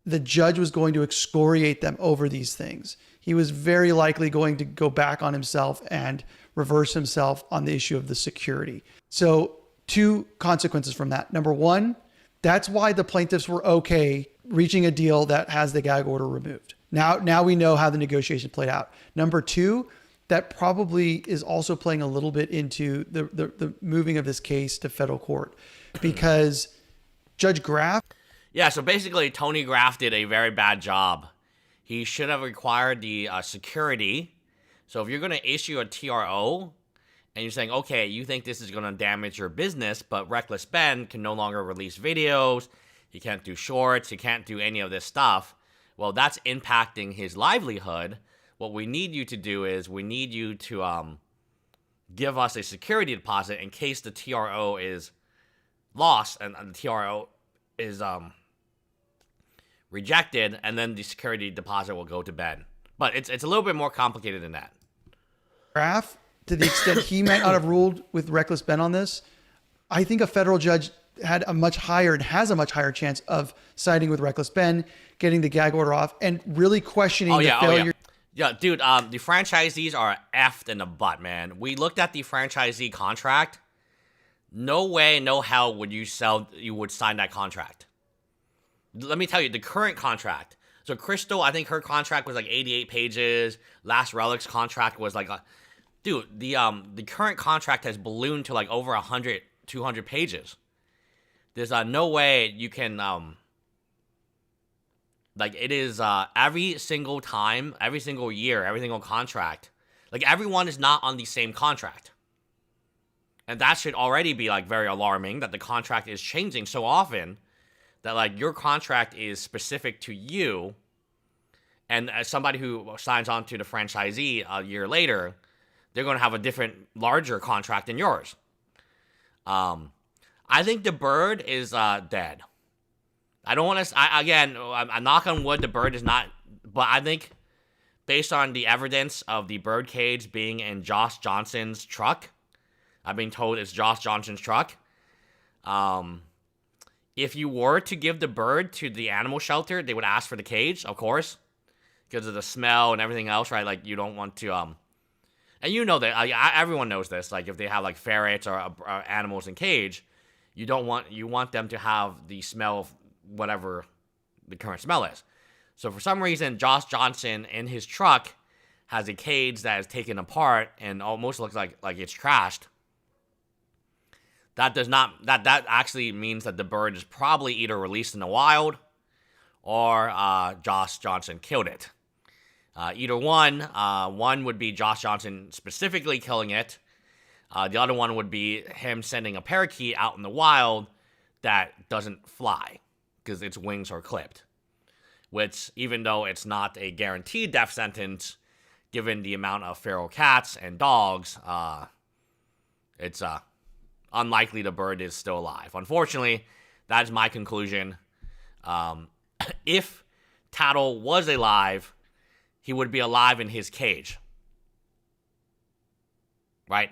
The judge was going to excoriate them over these things. He was very likely going to go back on himself and reverse himself on the issue of the security. So 2 consequences from that. Number 1, that's why the plaintiffs were okay reaching a deal that has the gag order removed. Now we know how the negotiation played out. Number 2, that probably is also playing a little bit into the moving of this case to federal court, because Judge Graff. Yeah, so basically Tony Graff did a very bad job. He should have required the security. So if you're going to issue a TRO and you're saying, okay, you think this is going to damage your business, but Reckless Ben can no longer release videos, he can't do shorts, he can't do any of this stuff. Well, that's impacting his livelihood. What we need you to do is we need you to give us a security deposit in case the TRO is lost and the TRO is rejected, and then the security deposit will go to Ben. But it's a little bit more complicated than that. Graff, to the extent he might not have ruled with Reckless Ben on this, I think a federal judge had a much higher and has a much higher chance of siding with Reckless Ben, getting the gag order off, and really questioning the failure. Yeah, dude, the franchisees are effed in the butt, man. We looked at the franchisee contract. No way, no hell would you would sign that contract. Let me tell you, the current contract. So Crystal, I think her contract was like 88 pages. Last Relic's contract was like, dude, the current contract has ballooned to like over 100, 200 pages. There's no way you can, like it is every single time, every single year, every single contract. Like everyone is not on the same contract. And that should already be like very alarming that the contract is changing so often that like your contract is specific to you. And as somebody who signs on to the franchisee a year later, they're going to have a different, larger contract than yours. I think the bird is dead. I don't want to, I'm knock on wood, the bird is not, but I think based on the evidence of the bird cage being in Josh Johnson's truck, I've been told it's Josh Johnson's truck. If you were to give the bird to the animal shelter, they would ask for the cage, of course, because of the smell and everything else, right? Like you don't want to, and you know that everyone knows this. Like if they have like ferrets or animals in cage, you want them to have the smell of whatever the current smell is. So for some reason, Josh Johnson in his truck has a cage that is taken apart and almost looks like it's trashed. That actually means that the bird is probably either released in the wild or Josh Johnson killed it. Either one would be Josh Johnson specifically killing it. The other one would be him sending a parakeet out in the wild that doesn't fly because its wings are clipped. Which, even though it's not a guaranteed death sentence, given the amount of feral cats and dogs, it's unlikely the bird is still alive. Unfortunately, that is my conclusion. If Tattle was alive, he would be alive in his cage. Right?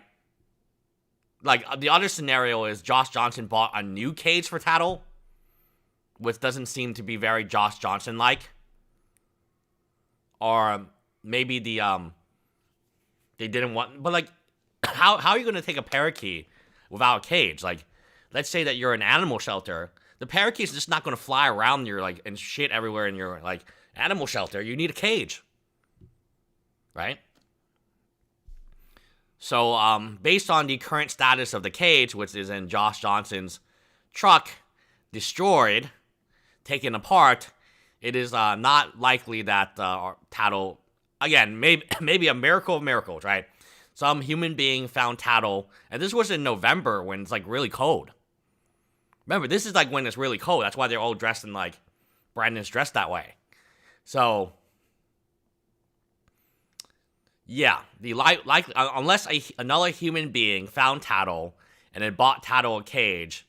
Like, the other scenario is Josh Johnson bought a new cage for Tattle, which doesn't seem to be very Josh Johnson-like. Or maybe they didn't want... But, like, how are you going to take a parakeet without a cage? Like, let's say that you're an animal shelter. The parakeet's just not going to fly around your, like, and shit everywhere in your, like, animal shelter. You need a cage. Right? So, based on the current status of the cage, which is in Josh Johnson's truck, destroyed, taken apart, it is not likely that Tattle, again, maybe a miracle of miracles, right? Some human being found Tattle, and this was in November when it's, like, really cold. Remember, this is, like, when it's really cold. That's why they're all dressed in, like, Brandon's dressed that way. So... yeah, unless another human being found Tattle and had bought Tattle a cage,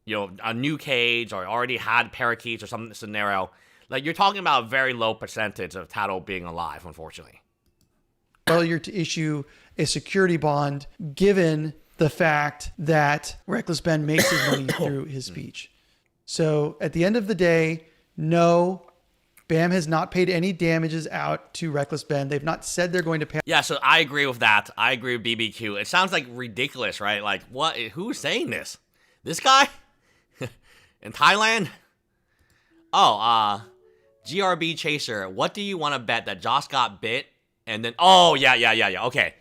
you know, a new cage, or already had parakeets or some scenario, like, you're talking about a very low percentage of Tattle being alive, unfortunately. Failure to issue a security bond, given the fact that Reckless Ben makes his money through his speech. So at the end of the day, no, BAM has not paid any damages out to Reckless Ben. They've not said they're going to pay. Yeah, so I agree with that. I agree with BBQ. It sounds like ridiculous, right? Like, what? Who's saying this? This guy? In Thailand? Oh, GRB Chaser, what do you want to bet that Josh got bit and then... oh, yeah. Okay.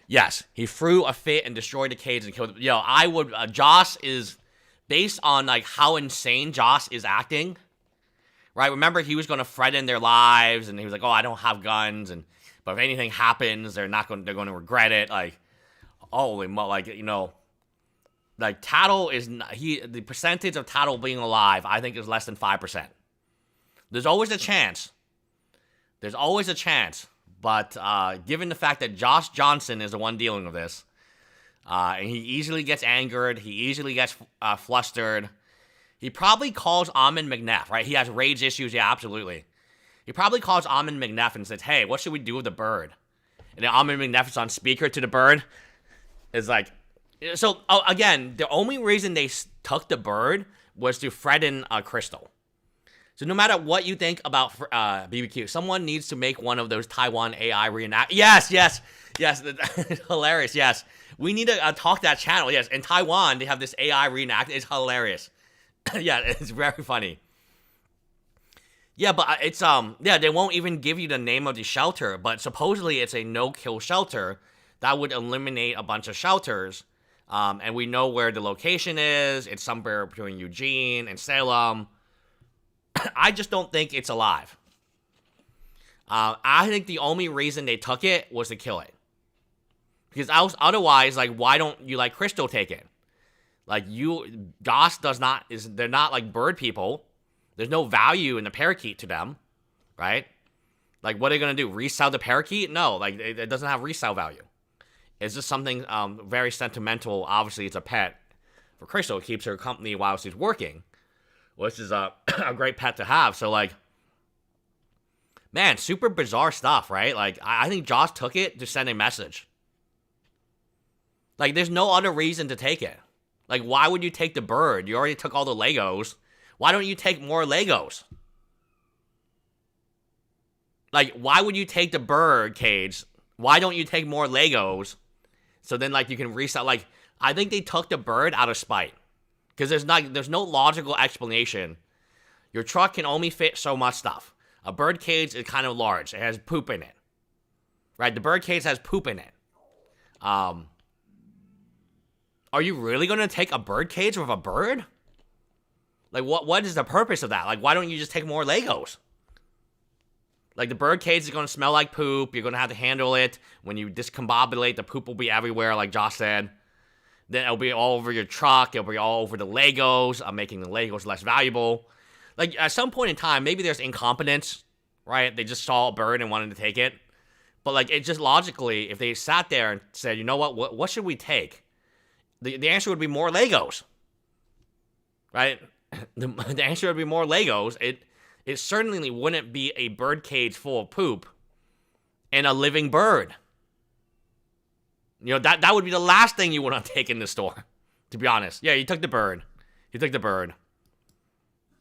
Yes, he threw a fit and destroyed the cage and killed... yo, I would... Josh is... based on, like, how insane Josh is acting... right, remember he was going to threaten their lives, and he was like, "Oh, I don't have guns, and but if anything happens, they're going to regret it." Like, holy mo, like, you know, like Tattle is the percentage of Tattle being alive, I think, is less than 5%. There's always a chance. But given the fact that Josh Johnson is the one dealing with this, and he easily gets angered, he easily gets flustered. He probably calls Ammon Mcneff, right? He has rage issues, yeah, absolutely. He probably calls Ammon Mcneff and says, "Hey, what should we do with the bird?" And then Ammon Mcneff is on speaker to the bird. It's like, so, again, the only reason they took the bird was to threaten Crystal. So no matter what you think about BBQ, someone needs to make one of those Taiwan AI reenact. Yes, hilarious, yes. We need to talk that channel, yes. In Taiwan, they have this AI reenact. It's hilarious. Yeah, it's very funny. Yeah, but it's, they won't even give you the name of the shelter, but supposedly it's a no-kill shelter that would eliminate a bunch of shelters, and we know where the location is. It's somewhere between Eugene and Salem. I just don't think it's alive. I think the only reason they took it was to kill it. Because otherwise, like, why don't you, like, Crystal take it? Like, Josh they're not like bird people. There's no value in the parakeet to them, right? Like, what are they going to do? Resell the parakeet? No, like, it doesn't have resale value. It's just something very sentimental. Obviously, it's a pet for Crystal. It keeps her company while she's working, which is a great pet to have. So, like, man, super bizarre stuff, right? Like, I think Josh took it to send a message. Like, there's no other reason to take it. Like, why would you take the bird? You already took all the Legos. Why don't you take more Legos? Like, why would you take the bird cage Why don't you take more Legos? So then, like, you can resell. Like, I think they took the bird out of spite. Because there's no logical explanation. Your truck can only fit so much stuff. A bird cage is kind of large. It has poop in it. Right? The bird cage has poop in it. Are you really going to take a bird cage with a bird? Like, what is the purpose of that? Like, why don't you just take more Legos? Like, the bird cage is going to smell like poop. You're going to have to handle it. When you discombobulate, the poop will be everywhere, like Josh said. Then it'll be all over your truck. It'll be all over the Legos, making the Legos less valuable. Like, at some point in time, maybe there's incompetence, right? They just saw a bird and wanted to take it. But, like, it just logically, if they sat there and said, you know what should we take? The answer would be more Legos, right? The answer would be more Legos. It certainly wouldn't be a bird cage full of poop and a living bird. You know, that would be the last thing you want to take in the store, to be honest. Yeah, you took the bird. You took the bird.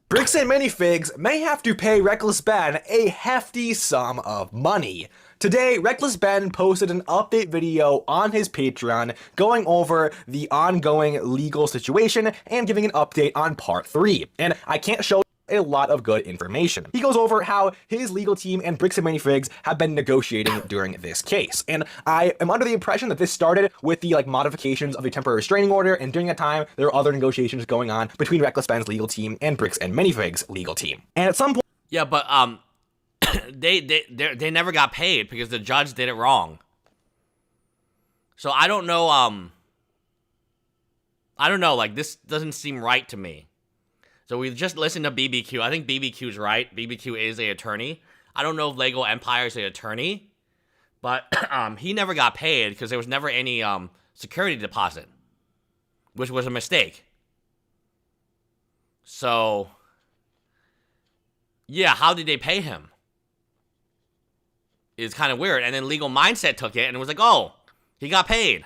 Bricks and Minifigs may have to pay Reckless Ben a hefty sum of money. Today, Reckless Ben posted an update video on his Patreon going over the ongoing legal situation and giving an update on part 3. And I can't show a lot of good information. He goes over how his legal team and Bricks and Minifigs have been negotiating during this case. And I am under the impression that this started with the modifications of the temporary restraining order, and during that time there were other negotiations going on between Reckless Ben's legal team and Bricks and Minifigs' legal team. And at some point, yeah, but they never got paid because the judge did it wrong. So I don't know. Like, this doesn't seem right to me. So we just listened to BBQ. I think BBQ's right. BBQ is an attorney. I don't know if Lego Empire is an attorney, but he never got paid because there was never any security deposit, which was a mistake. So, yeah, how did they pay him? It's kind of weird. And then Legal Mindset took it and was like, oh, he got paid.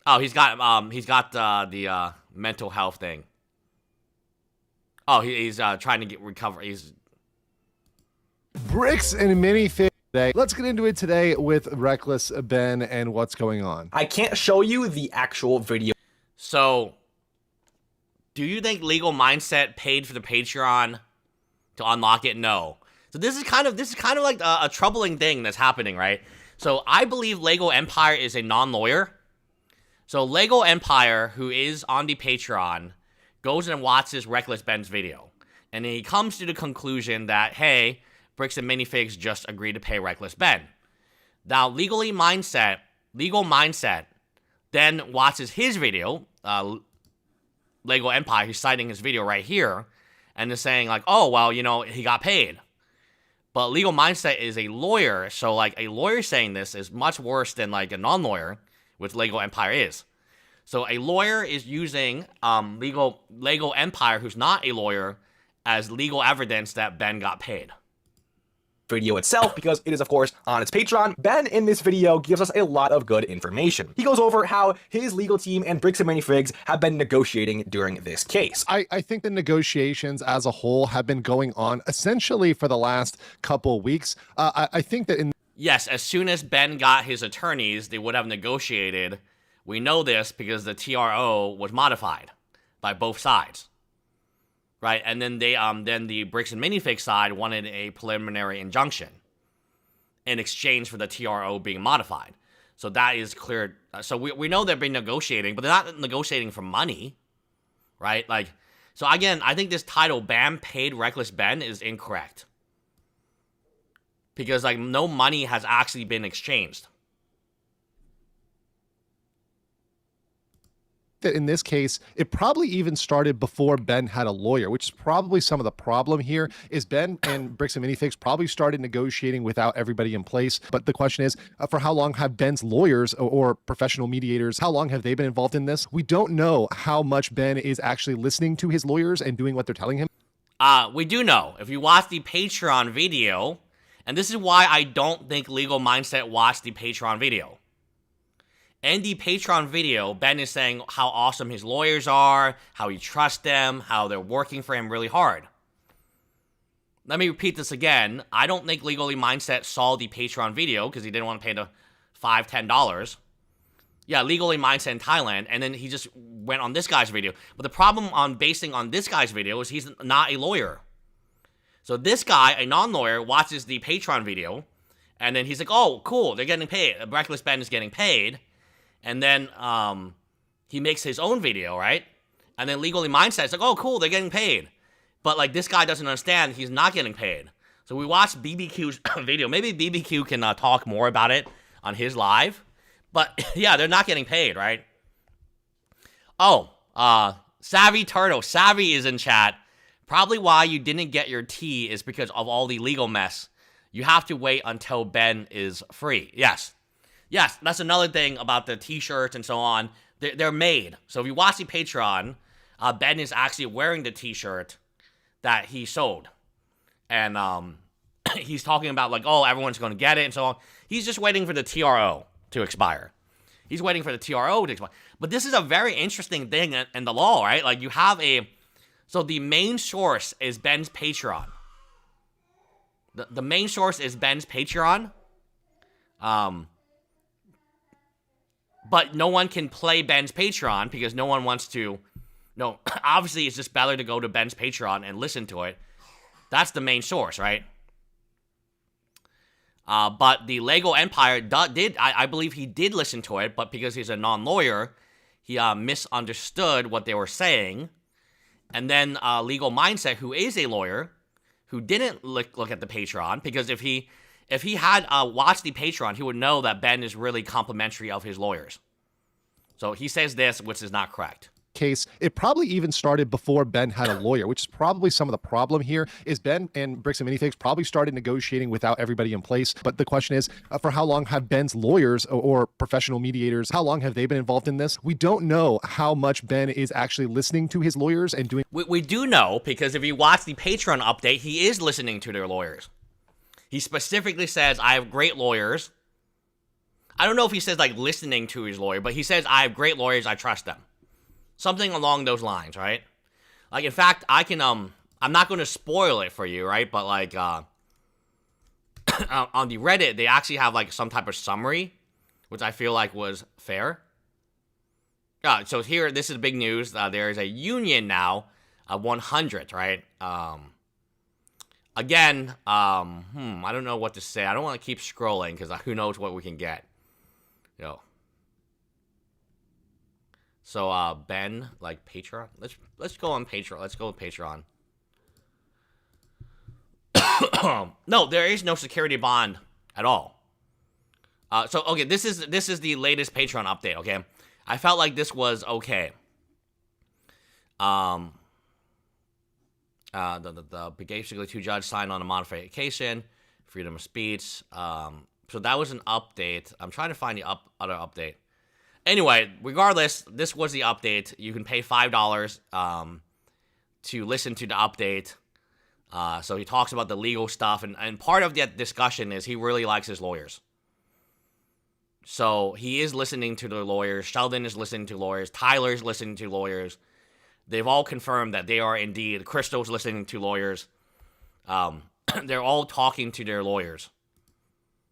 Oh, he's got the mental health thing. Oh, he's trying to recover. He's Bricks and Minifigs today. Let's get into it today with Reckless Ben and what's going on. I can't show you the actual video. So, do you think Legal Mindset paid for the Patreon to unlock it? No. So this is kind of like a troubling thing that's happening, right? So I believe Lego Empire is a non-lawyer. So Lego Empire, who is on the Patreon, goes and watches Reckless Ben's video. And he comes to the conclusion that, hey, Bricks and Minifigs just agreed to pay Reckless Ben. Now, Legal Mindset then watches his video, Lego Empire, he's citing his video right here, and is saying, like, oh, well, you know, he got paid. But Legal Mindset is a lawyer, so, like, a lawyer saying this is much worse than, like, a non-lawyer, which Lego Empire is. So a lawyer is using Lego Empire, who's not a lawyer, as legal evidence that Ben got paid. Video itself, because it is of course on its Patreon. Ben in this video gives us a lot of good information. He goes over how his legal team and Bricks and Minifigs have been negotiating during this case. I think the negotiations as a whole have been going on essentially for the last couple weeks. I think that Yes, as soon as Ben got his attorneys, they would have negotiated. We know this because the TRO was modified by both sides. Right, and then then the Bricks and Minifigs side wanted a preliminary injunction in exchange for the TRO being modified. So that is clear. So we know they've been negotiating, but they're not negotiating for money, right? Like, so again, I think this title, "Bam Paid Reckless Ben," is incorrect because, like, no money has actually been exchanged. that in this case, it probably even started before Ben had a lawyer, which is probably some of the problem here. Is Ben and Bricks and Minifigs probably started negotiating without everybody in place. But the question is, for how long have Ben's lawyers or professional mediators, how long have they been involved in this? We don't know how much Ben is actually listening to his lawyers and doing what they're telling him. We do know. If you watch the Patreon video, and this is why I don't think Legal Mindset watched the Patreon video. In the Patreon video, Ben is saying how awesome his lawyers are, how he trusts them, how they're working for him really hard. let me repeat this again. I don't think Legally Mindset saw the Patreon video because he didn't want to pay the $5, $10. Yeah, Legally Mindset in Thailand, and then he just went on this guy's video. But the problem on basing on this guy's video is he's not a lawyer. So this guy, a non-lawyer, watches the Patreon video, and then he's like, oh, cool, they're getting paid. Reckless Ben is getting paid. And then he makes his own video, right? And then Legally Mindset is like, oh, cool, they're getting paid. But, like, this guy doesn't understand he's not getting paid. So we watched BBQ's video. Maybe BBQ can talk more about it on his live. But, yeah, they're not getting paid, right? Oh, Savvy Turtle. Savvy is in chat. Probably why you didn't get your tea is because of all the legal mess. You have to wait until Ben is free. Yes. Yes, that's another thing about the t-shirts and so on. They're made. So if you watch the Patreon, Ben is actually wearing the t-shirt that he sold. And he's talking about, like, oh, everyone's going to get it and so on. He's just waiting for the TRO to expire. He's waiting for the TRO to expire. But this is a very interesting thing in the law, right? Like, you have a... So the main source is Ben's Patreon. The main source is Ben's Patreon. But no one can play Ben's Patreon because no one wants to... No, obviously it's just better to go to Ben's Patreon and listen to it. That's the main source, right? But the Lego Empire did... I believe he did listen to it, but because he's a non-lawyer, he misunderstood what they were saying. And then Legal Mindset, who is a lawyer, who didn't look at the Patreon, because if he had watched the Patreon, he would know that Ben is really complimentary of his lawyers. So he says this, which is not correct. Case, it probably even started before Ben had a lawyer, which is probably some of the problem here. Is Ben and Bricks and Minifigs probably started negotiating without everybody in place? But the question is, for how long have Ben's lawyers or professional mediators, how long have they been involved in this? We don't know how much Ben is actually listening to his lawyers and doing. We do know, because if you watch the Patreon update, he is listening to their lawyers. He specifically says, I have great lawyers. I don't know if he says, like, listening to his lawyer, but he says, I have great lawyers, I trust them. Something along those lines, right? Like, in fact, I can, I'm not going to spoil it for you, right? But, like, on the Reddit, they actually have, like, some type of summary, which I feel like was fair. So here, this is big news. There is a union now, 100, right? Again, I don't know what to say. I don't want to keep scrolling, because who knows what we can get. Yo. So, Ben, like, Patreon? Let's go on Patreon. Let's go with Patreon. No, there is no security bond at all. So, okay, this is the latest Patreon update, okay? I felt like this was okay. Basically, two judges signed on a modification, freedom of speech. So that was an update. I'm trying to find the other update. Anyway, regardless, this was the update. You can pay $5 to listen to the update. So he talks about the legal stuff, and part of that discussion is he really likes his lawyers. So he is listening to the lawyers. Sheldon is listening to lawyers. Tyler's listening to lawyers. They've all confirmed that they are indeed. Crystal's listening to lawyers. They're all talking to their lawyers.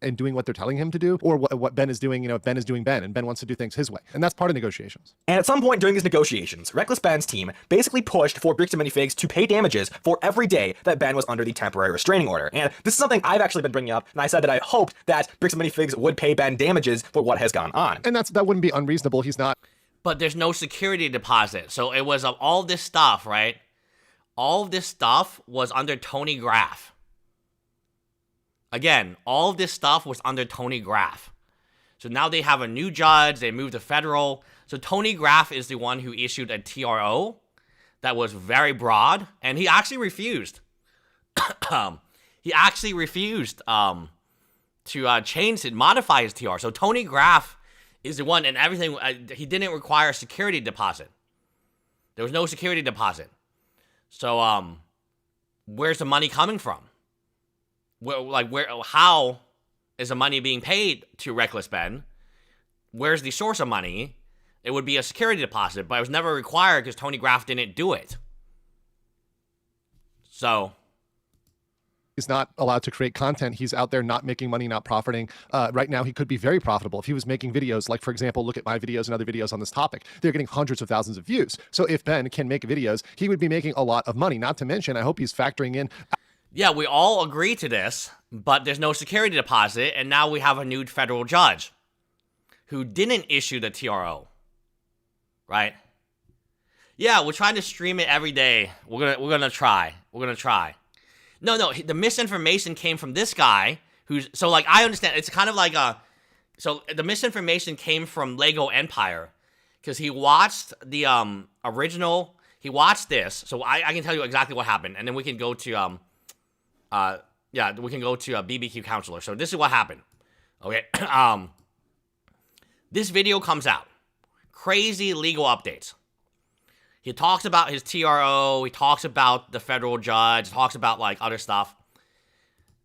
And doing what they're telling him to do, or what Ben is doing, if Ben is doing Ben, and Ben wants to do things his way. And that's part of negotiations. And at some point during these negotiations, Reckless Ben's team basically pushed for Bricks and Minifigs to pay damages for every day that Ben was under the temporary restraining order. And this is something I've actually been bringing up, and I said that I hoped that Bricks and Minifigs would pay Ben damages for what has gone on. And that wouldn't be unreasonable. He's not. But there's no security deposit. So it was all this stuff, right? All of this stuff was under Tony Graff. Again, all of this stuff was under Tony Graff. So now they have a new judge. They moved to federal. So Tony Graff is the one who issued a TRO that was very broad. And he actually refused. He actually refused to change it, modify his TR. So Tony Graff is the one, and everything, he didn't require a security deposit. There was no security deposit. So, where's the money coming from? How is the money being paid to Reckless Ben? Where's the source of money? It would be a security deposit, but it was never required because Tony Graff didn't do it. So, He's not allowed to create content. He's out there not making money, not profiting. Right now, he could be very profitable if he was making videos. Like, for example, look at my videos and other videos on this topic. They're getting hundreds of thousands of views. So if Ben can make videos, he would be making a lot of money. Not to mention, I hope he's factoring in. Yeah, we all agree to this, but there's no security deposit, and now we have a new federal judge who didn't issue the TRO, right? Yeah, we're trying to stream it every day. We're gonna try. No, the misinformation came from this guy who's, so like, I understand, it's kind of like so the misinformation came from Lego Empire, because he watched the original, he watched this, so I can tell you exactly what happened, and then we can go to, we can go to a BBQ counselor. So this is what happened, okay? This video comes out, crazy legal updates. He talks about his TRO, he talks about the federal judge, talks about, like, other stuff.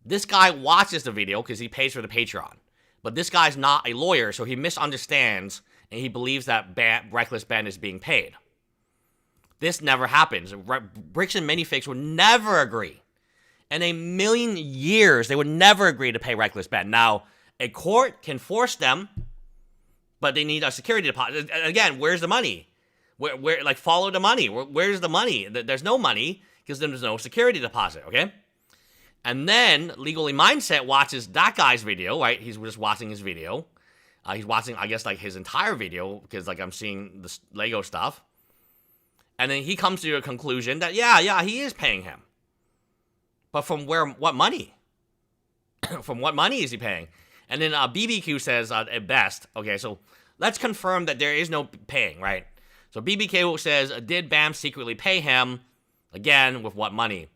This guy watches the video because he pays for the Patreon. But this guy's not a lawyer, so he misunderstands, and he believes that Reckless Ben is being paid. This never happens. Bricks and Minifigs would never agree. In a million years, they would never agree to pay Reckless Ben. Now, a court can force them, but they need a security deposit. Again, where's the money? Where like, follow the money. Where's the money? There's no money because there's no security deposit, okay? And then Legally Mindset watches that guy's video, right? He's just watching his video. He's watching, I guess, like, his entire video because, like, I'm seeing the Lego stuff. And then he comes to a conclusion that, yeah, he is paying him. But from what money? From what money is he paying? And then BBQ says, at best, okay, so let's confirm that there is no paying, right? So BBQ says, did Bam secretly pay him? Again, with what money?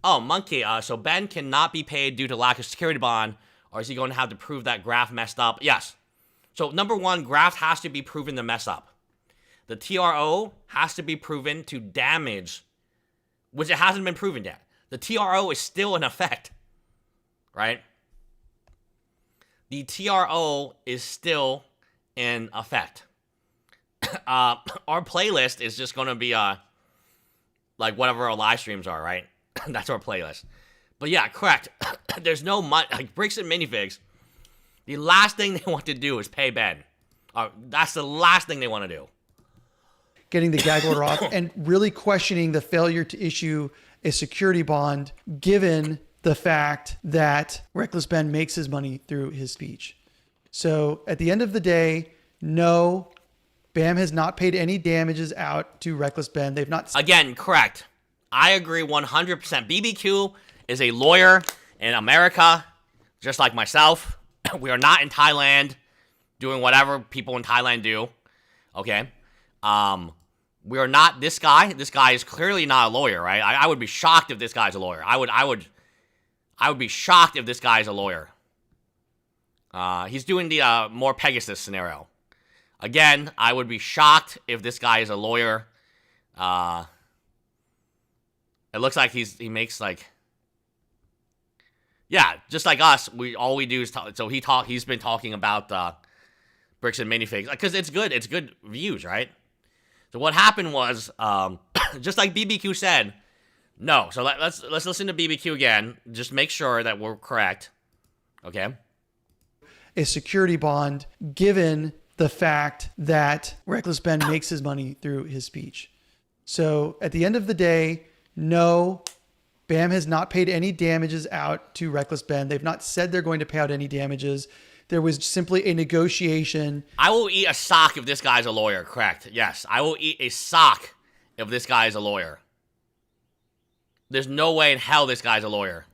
Oh, Monkey, so Ben cannot be paid due to lack of security bond, or is he going to have to prove that Graph messed up? Yes. So number one, Graph has to be proven to mess up. The TRO has to be proven to damage, which it hasn't been proven yet. The TRO is still in effect, right? The TRO is still in effect. Our playlist is just going to be, like, whatever our live streams are, right? That's our playlist. But yeah, correct. There's no money. Like, Bricks and Minifigs, the last thing they want to do is pay Ben. That's the last thing they want to do. Getting the gag order off and really questioning the failure to issue a security bond, given the fact that Reckless Ben makes his money through his speech. So at the end of the day, no, Bam has not paid any damages out to Reckless Ben. They've not. Again, correct. I agree 100%. BBQ is a lawyer in America, just like myself. We are not in Thailand doing whatever people in Thailand do. Okay? We are not this guy. This guy is clearly not a lawyer, right? I would be shocked if this guy's a lawyer. I would be shocked if this guy's a lawyer. He's doing the more Pegasus scenario. Again, I would be shocked if this guy is a lawyer. It looks like he makes, like, yeah, just like us. All we do is talk. So he's been talking about Bricks and Minifigs because it's good. It's good views, right? So what happened was, just like BBQ said, no. So let's listen to BBQ again. Just make sure that we're correct. Okay. A security bond, given the fact that Reckless Ben makes his money through his speech. So at the end of the day, no, Bam has not paid any damages out to Reckless Ben. They've not said they're going to pay out any damages. There was simply a negotiation. I will eat a sock if this guy's a lawyer, correct? Yes, I will eat a sock if this guy is a lawyer. There's no way in hell this guy's a lawyer.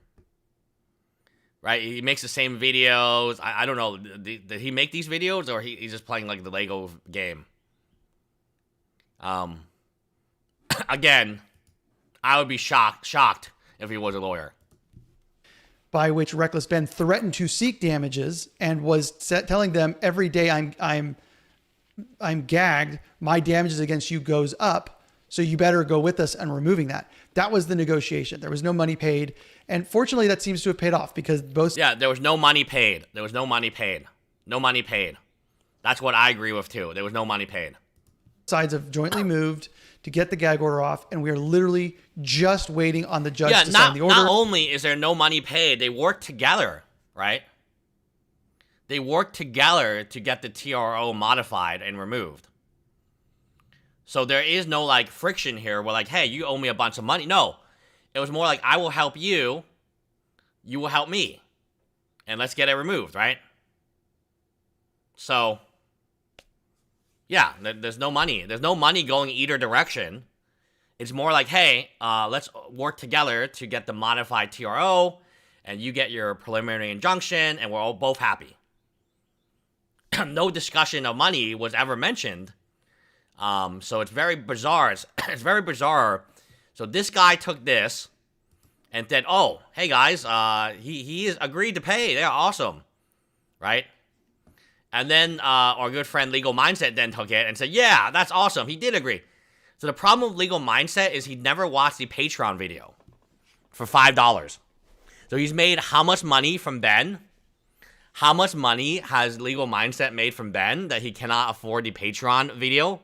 Right? He makes the same videos. I don't know. Did he make these videos, or he's just playing, like, the Lego game? Again, I would be shocked if he was a lawyer. By which Reckless Ben threatened to seek damages and was telling them every day I'm gagged, my damages against you goes up, so you better go with us on removing that. That was the negotiation. There was no money paid, and fortunately that seems to have paid off because both. Yeah, there was no money paid. There was no money paid. No money paid. That's what I agree with too. There was no money paid. Sides have jointly moved to get the gag order off, and we are literally just waiting on the judge to sign not, the order. not only is there no money paid, they work together, right? They work together to get the TRO modified and removed. So there is no, like, friction here where, like, hey, you owe me a bunch of money. No. It was more like, I will help you, you will help me, and let's get it removed, right? So, yeah, there's no money. There's no money going either direction. It's more like, hey, let's work together to get the modified TRO, and you get your preliminary injunction, and we're all both happy. No discussion of money was ever mentioned. So it's very bizarre. It's very bizarre. So this guy took this and said, oh, hey guys, he is agreed to pay. They're awesome. Right? And then our good friend Legal Mindset then took it and said, yeah, that's awesome. He did agree. So the problem with Legal Mindset is he never watched the Patreon video for $5. So he's made how much money from Ben? How much money has Legal Mindset made from Ben that he cannot afford the Patreon video?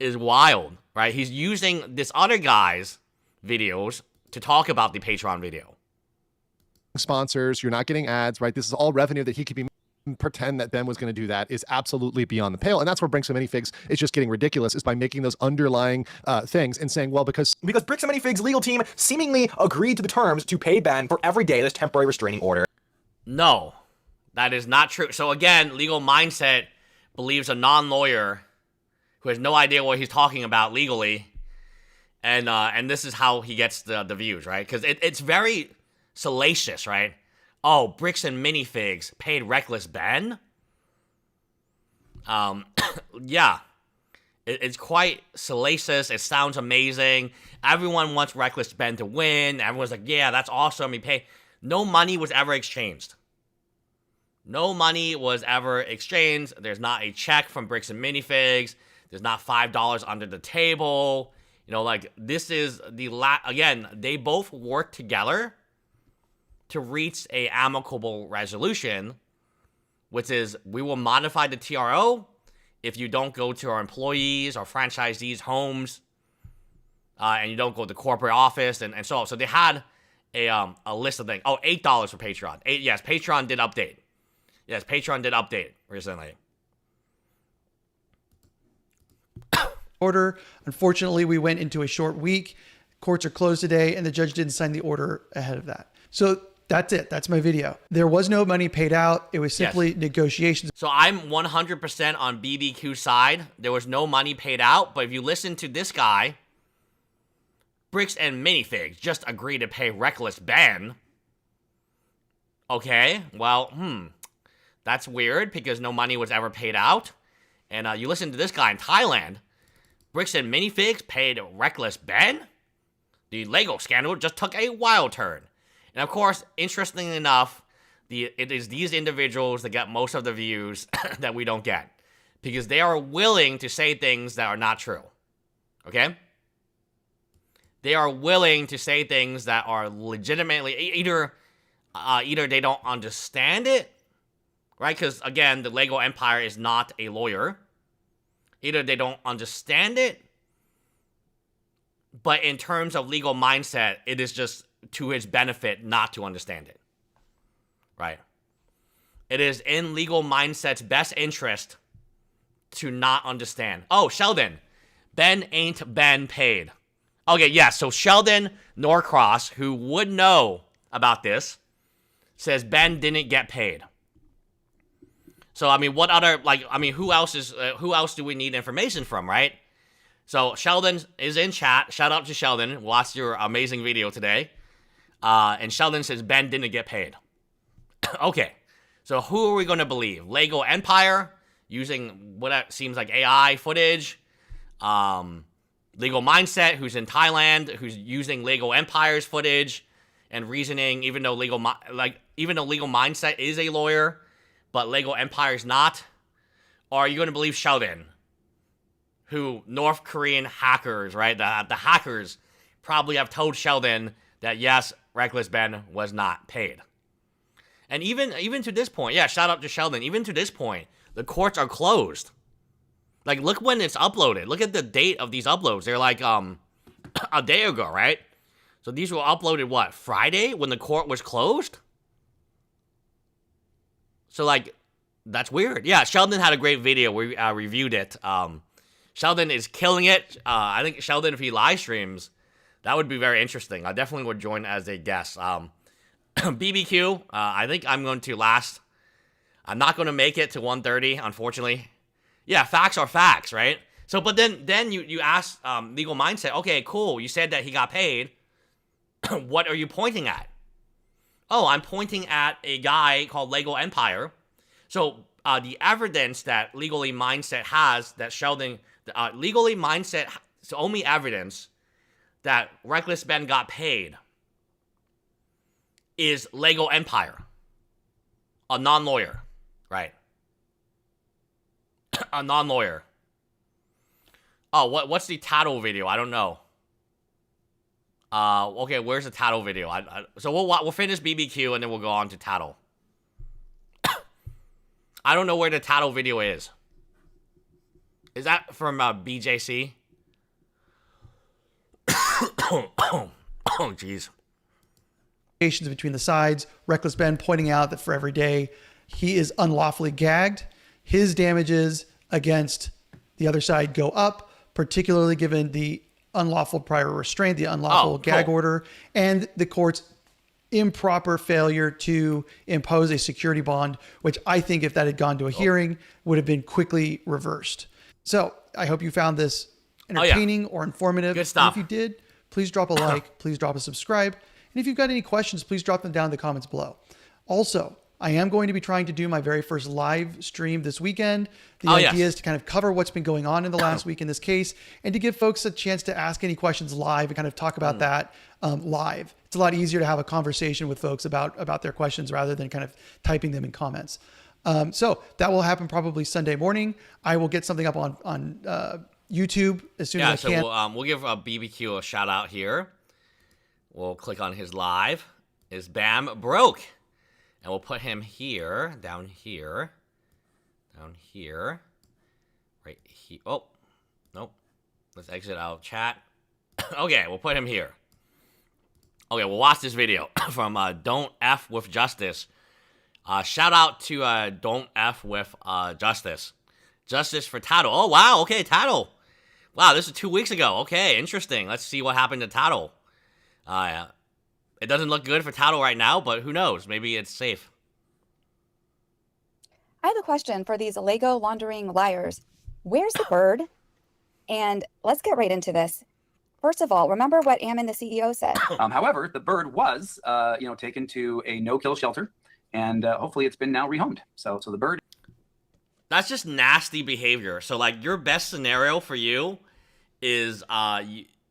Is wild, right? He's using this other guy's videos to talk about the Patreon video. Sponsors, you're not getting ads, right? This is all revenue that he could be pretend that Ben was going to do that is absolutely beyond the pale. And that's where Bricks and Minifigs is just getting ridiculous, is by making those underlying things and saying, well, because Bricks and Minifigs' legal team seemingly agreed to the terms to pay Ben for every day of this temporary restraining order. No, that is not true. So again, Legal Mindset believes a non-lawyer who has no idea what he's talking about legally, and this is how he gets the views, right? Because it's very salacious, right? Oh, Bricks and Minifigs paid Reckless Ben? Yeah. It's quite salacious. It sounds amazing. Everyone wants Reckless Ben to win. Everyone's like, yeah, that's awesome. He paid. No money was ever exchanged. No money was ever exchanged. There's not a check from Bricks and Minifigs. There's not $5 under the table. You know, like, this is the again, they both work together to reach a amicable resolution, which is, we will modify the TRO if you don't go to our employees or franchisees' homes, and you don't go to the corporate office, and so on. So they had a list of things. Oh, $8 for Patreon. Yes, Patreon did update. Yes, Patreon did update recently. Order. Unfortunately, we went into a short week. Courts are closed today, and the judge didn't sign the order ahead of that. So that's it. That's my video. There was no money paid out. It was simply negotiations. So I'm 100% on BBQ's side. There was no money paid out, but if you listen to this guy, Bricks and Minifigs just agreed to pay Reckless Ben. Okay, well, that's weird because no money was ever paid out. And you listen to this guy in Thailand, Bricks and Minifigs paid Reckless Ben? The Lego scandal just took a wild turn. And of course, interestingly enough, it is these individuals that get most of the views that we don't get, because they are willing to say things that are not true. Okay? They are willing to say things that are legitimately either they don't understand it, right? Because again, the Lego Empire is not a lawyer. Either they don't understand it, but in terms of Legal Mindset, it is just to his benefit not to understand it, right? It is in Legal Mindset's best interest to not understand. Oh, Sheldon, Ben ain't been paid. Okay, yeah, so Sheldon Norcross, who would know about this, says Ben didn't get paid. So, I mean, what other, who else do we need information from, right? So, Sheldon is in chat. Shout out to Sheldon. Watched your amazing video today. And Sheldon says Ben didn't get paid. Okay. So, who are we going to believe? Lego Empire, using what seems like AI footage. Legal Mindset, who's in Thailand, who's using Lego Empire's footage and reasoning, even though Legal Mindset is a lawyer, but Lego Empire's not? Or are you going to believe Sheldon, who North Korean hackers, right? The hackers probably have told Sheldon that, yes, Reckless Ben was not paid. And even to this point, yeah, shout out to Sheldon, even to this point, the courts are closed. Like, look when it's uploaded. Look at the date of these uploads. They're like a day ago, right? So these were uploaded what, Friday when the court was closed? So like, that's weird. Yeah, Sheldon had a great video. We reviewed it. Sheldon is killing it. I think Sheldon, if he live streams, that would be very interesting. I definitely would join as a guest. BBQ, I think I'm going to last. I'm not going to make it to 1:30, unfortunately. Yeah, facts are facts, right? So, but then you ask Legal Mindset, okay, cool, you said that he got paid. What are you pointing at? Oh, I'm pointing at a guy called Lego Empire. So, the evidence that Legally Mindset has, that Sheldon, Legally Mindset, the only evidence that Reckless Ben got paid is Lego Empire, a non-lawyer, right? A non-lawyer. Oh, what's the Tattle video? I don't know. Okay, where's the Tattle video? So we'll finish BBQ and then we'll go on to Tattle. I don't know where the Tattle video is. Is that from BJC? Oh, jeez. Between the sides, Reckless Ben pointing out that for every day he is unlawfully gagged, his damages against the other side go up, particularly given the unlawful prior restraint, the unlawful gag order, and the court's improper failure to impose a security bond, which I think if that had gone to a hearing would have been quickly reversed. So I hope you found this entertaining or informative. Good stuff. And if you did, please drop a like, please drop a subscribe. And if you've got any questions, please drop them down in the comments below. Also, I am going to be trying to do my very first live stream this weekend. The idea is to kind of cover what's been going on in the last week in this case and to give folks a chance to ask any questions live and kind of talk about that live. It's a lot easier to have a conversation with folks about their questions rather than kind of typing them in comments. So that will happen probably Sunday morning. I will get something up on YouTube as soon as I can. So we'll give BBQ a shout out here. We'll click on his live. Is Bam broke? And we'll put him here, down here, right here. Oh, nope. Let's exit out of chat. Okay, we'll put him here. Okay, we'll watch this video from Don't F with Justice. Shout out to Don't F with Justice. Justice for Tattle. Oh, wow. Okay, Tattle. Wow, this is 2 weeks ago. Okay, interesting. Let's see what happened to Tattle. It doesn't look good for Tattle right now, but who knows? Maybe it's safe. I have a question for these Lego laundering liars. Where's the bird? And let's get right into this. First of all, remember what Ammon, the CEO, said. However, the bird was, taken to a no-kill shelter, and hopefully it's been now rehomed. So the bird. That's just nasty behavior. So, like, your best scenario for you is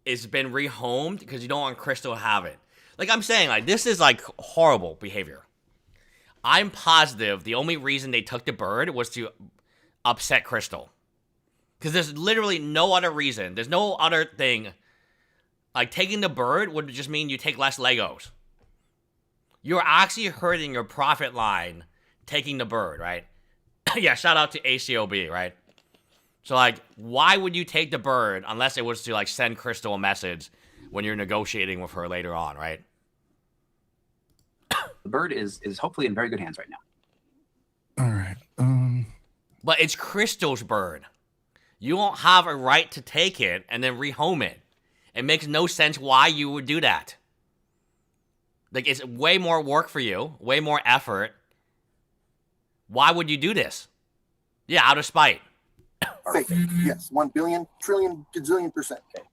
it's been rehomed because you don't want Crystal to have it. Like I'm saying, like this is like horrible behavior. I'm positive the only reason they took the bird was to upset Crystal. Because there's literally no other reason. There's no other thing. Like taking the bird would just mean you take less Legos. You're actually hurting your profit line taking the bird, right? Yeah, shout out to ACOB, right? So like, why would you take the bird unless it was to like send Crystal a message when you're negotiating with her later on, right? The bird is hopefully in very good hands right now. All right. But it's Crystal's bird. You don't have a right to take it and then rehome it. It makes no sense why you would do that. Like, it's way more work for you, way more effort. Why would you do this? Yeah, out of spite. Yes, 1 billion, trillion, gazillion %. Okay.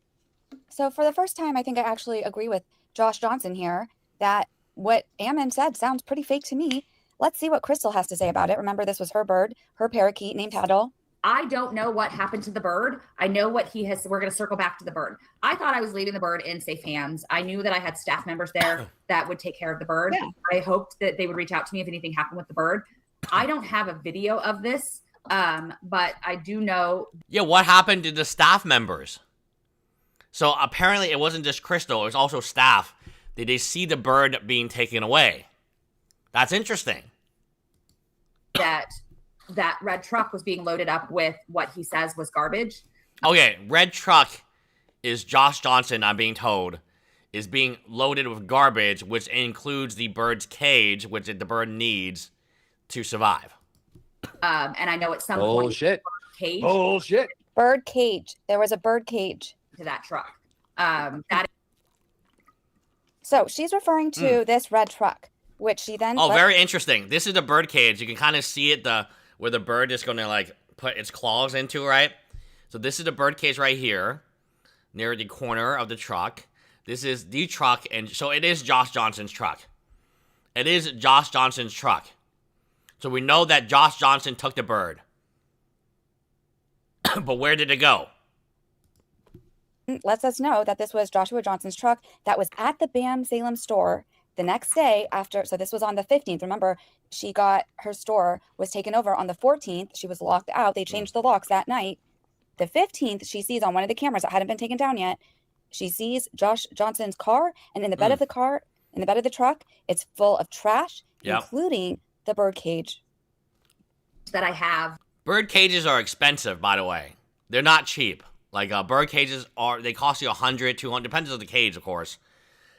So for the first time, I think I actually agree with Josh Johnson here that what Ammon said sounds pretty fake to me. Let's see what Crystal has to say about it. Remember, this was her bird, her parakeet named Tattle. I don't know what happened to the bird. I know what he has. We're going to circle back to the bird. I thought I was leaving the bird in safe hands. I knew that I had staff members there that would take care of the bird. Yeah. I hoped that they would reach out to me if anything happened with the bird. I don't have a video of this, but I do know. Yeah, what happened to the staff members? So apparently it wasn't just Crystal, it was also staff. Did they see the bird being taken away? That's interesting. That that red truck was being loaded up with what he says was garbage. Okay, red truck is Josh Johnson, I'm being told, is being loaded with garbage, which includes the bird's cage, which the bird needs to survive. And I know at some Bullshit. point, cage Bullshit. Bird cage. There was a bird cage. to that truck. That So she's referring to this red truck, which she then. Oh, very interesting. This is the bird cage. You can kind of see it, where the bird is going to like put its claws into, right? So this is the bird cage right here, near the corner of the truck. This is the truck, and so it is Josh Johnson's truck. It is Josh Johnson's truck. So we know that Josh Johnson took the bird. But where did it go? Lets us know that this was Joshua Johnson's truck that was at the BAM Salem store the next day after. So this was on the 15th. Remember, she got her store was taken over on the 14th. She was locked out. They changed the locks that night. The 15th, she sees on one of the cameras that hadn't been taken down yet. She sees Josh Johnson's car, and in the bed of the car, in the bed of the truck, it's full of trash, including the bird cage that I have. Bird cages are expensive, by the way. They're not cheap. Like bird cages they cost you $100, $200, depends on the cage, of course.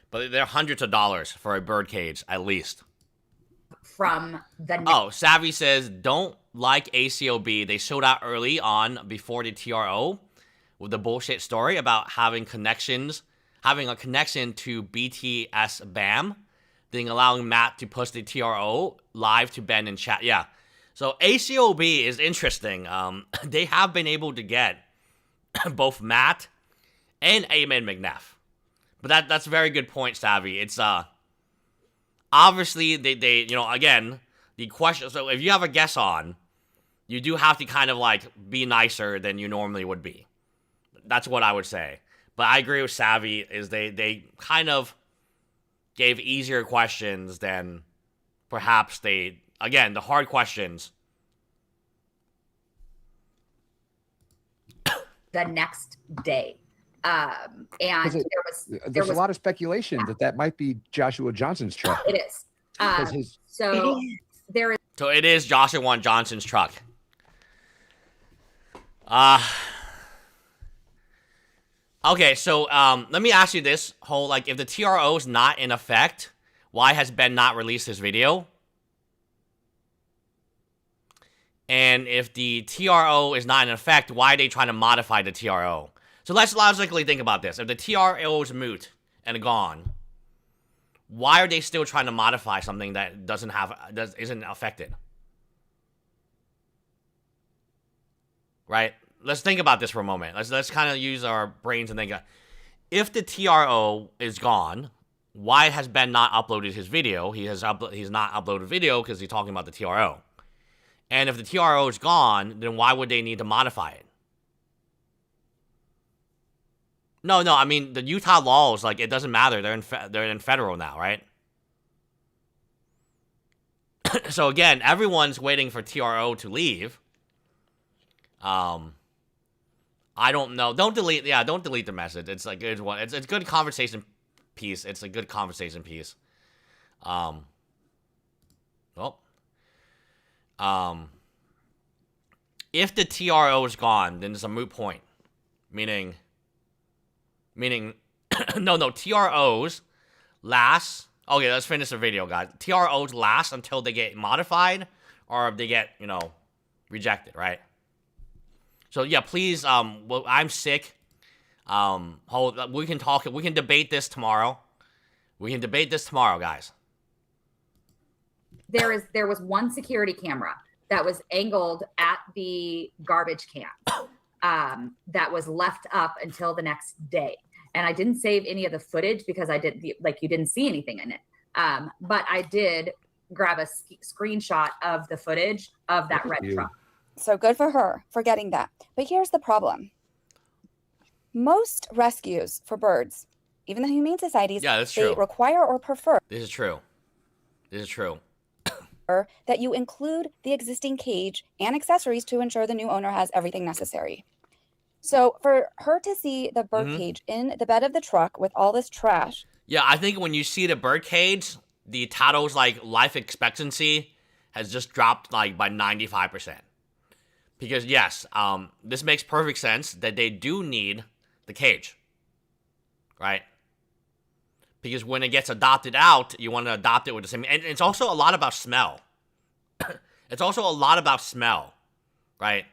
But they're hundreds of dollars for a bird cage, at least. From the Savvy says, don't like ACOB. They sold out early on before the TRO with the bullshit story about having a connection to BTS BAM, then allowing Matt to push the TRO live to Ben in chat. Yeah. So ACOB is interesting. They have been able to get both Matt and Ammon Mcneff. But that's a very good point, Savvy. It's obviously they again, the question, so if you have a guest on, you do have to kind of like be nicer than you normally would be. That's what I would say. But I agree with Savvy is they kind of gave easier questions than perhaps the hard questions. The next day. And there's a lot of speculation that might be Joshua Johnson's truck. It is. So it is Joshua Johnson's truck. Okay, so let me ask you this whole, like, if the TRO is not in effect, why has Ben not released his video? And if the TRO is not in effect, why are they trying to modify the TRO? So let's logically think about this. If the TRO is moot and gone, why are they still trying to modify something that isn't affected? Right? Let's think about this for a moment. Let's kind of use our brains and think. If the TRO is gone, why has Ben not uploaded his video? He's not uploaded video because he's talking about the TRO. And if the TRO is gone, then why would they need to modify it? No, I mean, the Utah laws, like, it doesn't matter. They're in federal now, right? So again, everyone's waiting for TRO to leave. I don't know. Don't delete the message. It's like it's a good conversation piece. It's a good conversation piece. If the TRO is gone, then it's a moot point. Meaning no, TROs last. Okay, let's finish the video, guys. TROs last until they get modified or they get, rejected, right? So yeah, please, I'm sick. We can debate this tomorrow. Guys. There was one security camera that was angled at the garbage can that was left up until the next day. And I didn't save any of the footage because you didn't see anything in it. But I did grab a screenshot of the footage of that red truck. So good for her for getting that. But here's the problem. Most rescues for birds, even the humane societies, they require or prefer. This is true. That you include the existing cage and accessories to ensure the new owner has everything necessary. So for her to see the bird cage in the bed of the truck with all this trash. Yeah, I think when you see the bird cage, the title's like life expectancy has just dropped like by 95%. Because yes, this makes perfect sense that they do need the cage, right? Because when it gets adopted out, you want to adopt it with the same, and it's also a lot about smell. It's also a lot about smell, right?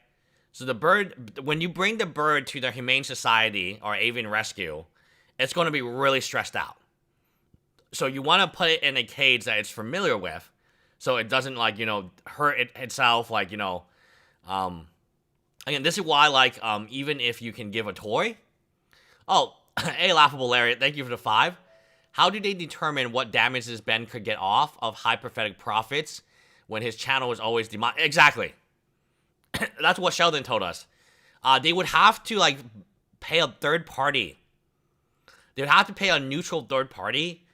So the bird, when you bring the bird to the Humane Society or Avian Rescue, it's going to be really stressed out. So you want to put it in a cage that it's familiar with, so it doesn't like, you know, hurt itself, like, you know, again, this is why, like, even if you can give a toy. Oh, hey, Laughable Larry, thank you for the 5. How do they determine what damages Ben could get off of hypothetic profits when his channel is always Exactly. That's what Sheldon told us. They would have to, like, pay a third party. They would have to pay a neutral third party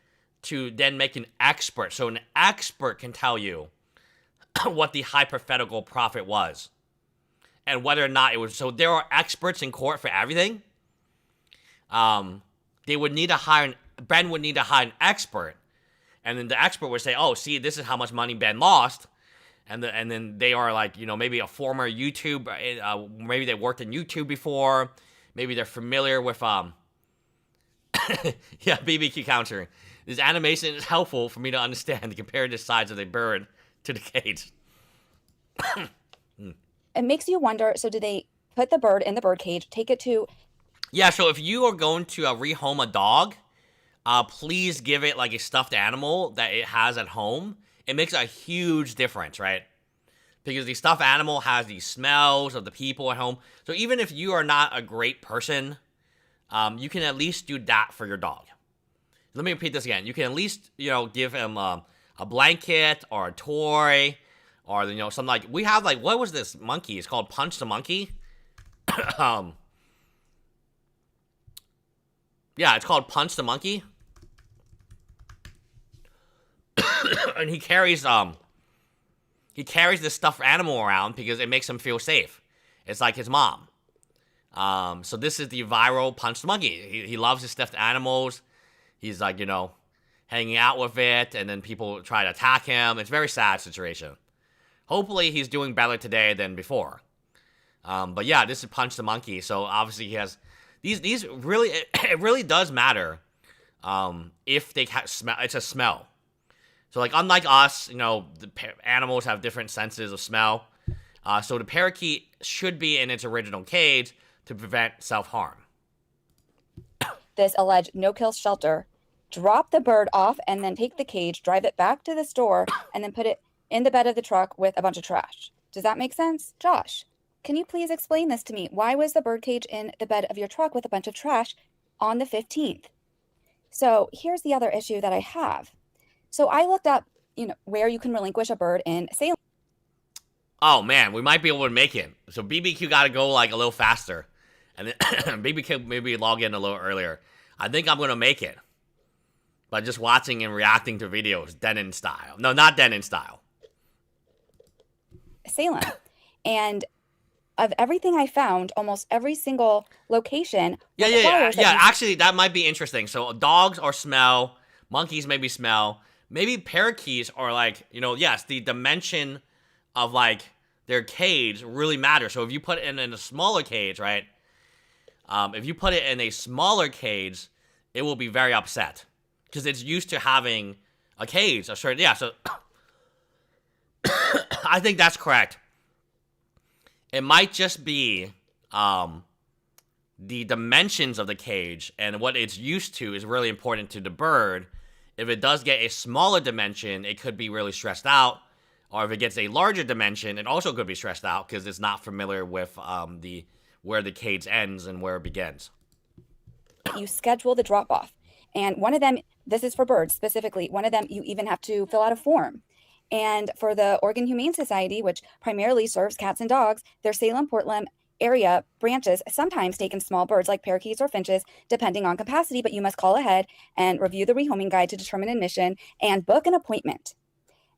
to then make an expert. So an expert can tell you what the hypothetical profit was. And whether or not it was. So there are experts in court for everything. They would need to hire Ben would need to hire an expert, and then the expert would say, "Oh, see, this is how much money Ben lost," and then they are like, you know, maybe a former YouTube, maybe they worked in YouTube before, maybe they're familiar with yeah, BBQ counter. This animation is helpful for me to understand and compare the size of the bird to the cage. It makes you wonder. So, do they put the bird in the bird cage, take it to? Yeah. So if you are going to rehome a dog, please give it like a stuffed animal that it has at home. It makes a huge difference, right? Because the stuffed animal has the smells of the people at home. So even if you are not a great person, you can at least do that for your dog. Let me repeat this again. You can at least, you know, give him a blanket or a toy, or, you know, something like, we have like, what was this monkey? It's called Punch the Monkey. Yeah, it's called Punch the Monkey. And he carries this stuffed animal around because it makes him feel safe. It's like his mom. So this is the viral Punch the Monkey. He loves his stuffed animals. He's like, you know, hanging out with it, and then people try to attack him. It's a very sad situation. Hopefully he's doing better today than before. But yeah, this is Punch the Monkey. So obviously he has these really, it really does matter if they smell. It's a smell. So like, unlike us, you know, the animals have different senses of smell. So the parakeet should be in its original cage to prevent self-harm. This alleged no-kill shelter, drop the bird off and then take the cage, drive it back to the store, and then put it in the bed of the truck with a bunch of trash. Does that make sense? Josh, can you please explain this to me? Why was the bird cage in the bed of your truck with a bunch of trash on the 15th? So here's the other issue that I have. So I looked up, you know, where you can relinquish a bird in Salem. Oh man, we might be able to make it. So BBQ got to go like a little faster, and then BBQ maybe log in a little earlier. I think I'm gonna make it by just watching and reacting to videos, Denon style. No, not Denon style. Salem, and of everything I found, almost every single location. Yeah. Actually, that might be interesting. So dogs are smell, monkeys maybe smell, maybe parakeets are like, you know, yes, the dimension of like their cage really matters. So if you put it in a smaller cage, right? If you put it in a smaller cage, it will be very upset because it's used to having a cage. So I think that's correct. It might just be the dimensions of the cage and what it's used to is really important to the bird. If it does get a smaller dimension, it could be really stressed out. Or if it gets a larger dimension, it also could be stressed out because it's not familiar with where the cage ends and where it begins. You schedule the drop-off. And one of them, this is for birds specifically, one of them you even have to fill out a form. And for the Oregon Humane Society, which primarily serves cats and dogs, their Salem-Portland area branches sometimes take in small birds like parakeets or finches, depending on capacity, but you must call ahead and review the rehoming guide to determine admission and book an appointment.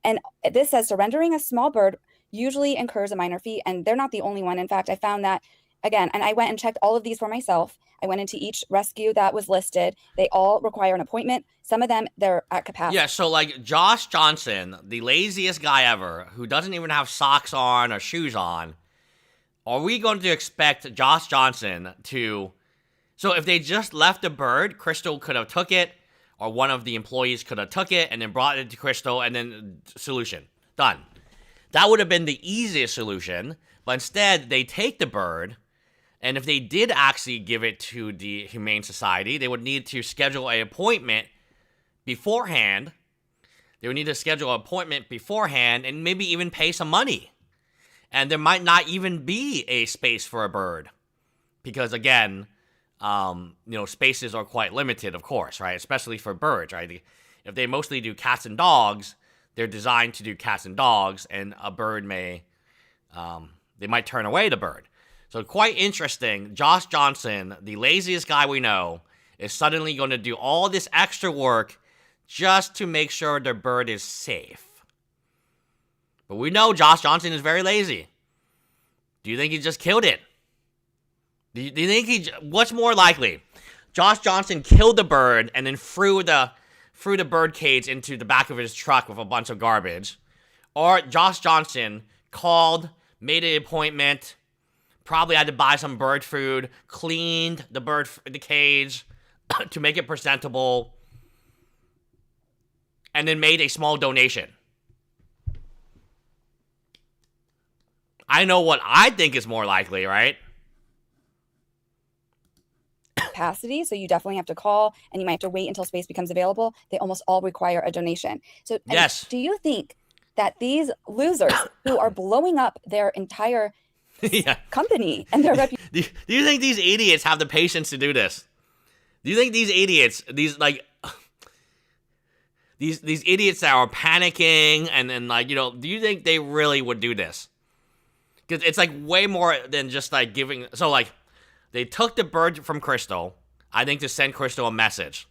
And this says surrendering a small bird usually incurs a minor fee, and they're not the only one. In fact, I found that Again, and I went and checked all of these for myself. I went into each rescue that was listed. They all require an appointment. Some of them, they're at capacity. Yeah, so like Josh Johnson, the laziest guy ever, who doesn't even have socks on or shoes on, are we going to expect Josh Johnson to... So if they just left the bird, Crystal could have took it, or one of the employees could have took it and then brought it to Crystal, and then solution. Done. That would have been the easiest solution, but instead they take the bird, and if they did actually give it to the Humane Society, they would need to schedule an appointment beforehand. They would need to schedule an appointment beforehand and maybe even pay some money. And there might not even be a space for a bird. Because again, spaces are quite limited, of course, right? Especially for birds, right? If they mostly do cats and dogs, they're designed to do cats and dogs, and a bird they might turn away the bird. So quite interesting. Josh Johnson, the laziest guy we know, is suddenly going to do all this extra work just to make sure their bird is safe. But we know Josh Johnson is very lazy. Do you think he just killed it? Do you think what's more likely? Josh Johnson killed the bird and then threw the bird cage into the back of his truck with a bunch of garbage. Or Josh Johnson called, made an appointment, probably had to buy some bird food, cleaned the cage to make it presentable, and then made a small donation. I know what I think is more likely, right? Capacity, so you definitely have to call, and you might have to wait until space becomes available. They almost all require a donation. So yes. Do you think that these losers who are blowing up their entire company and their reputation... Do you think these idiots have the patience to do this? Do you think these idiots, these idiots that are panicking and then do you think they really would do this? Because it's way more than just giving... So they took the bird from Crystal, I think, to send Crystal a message.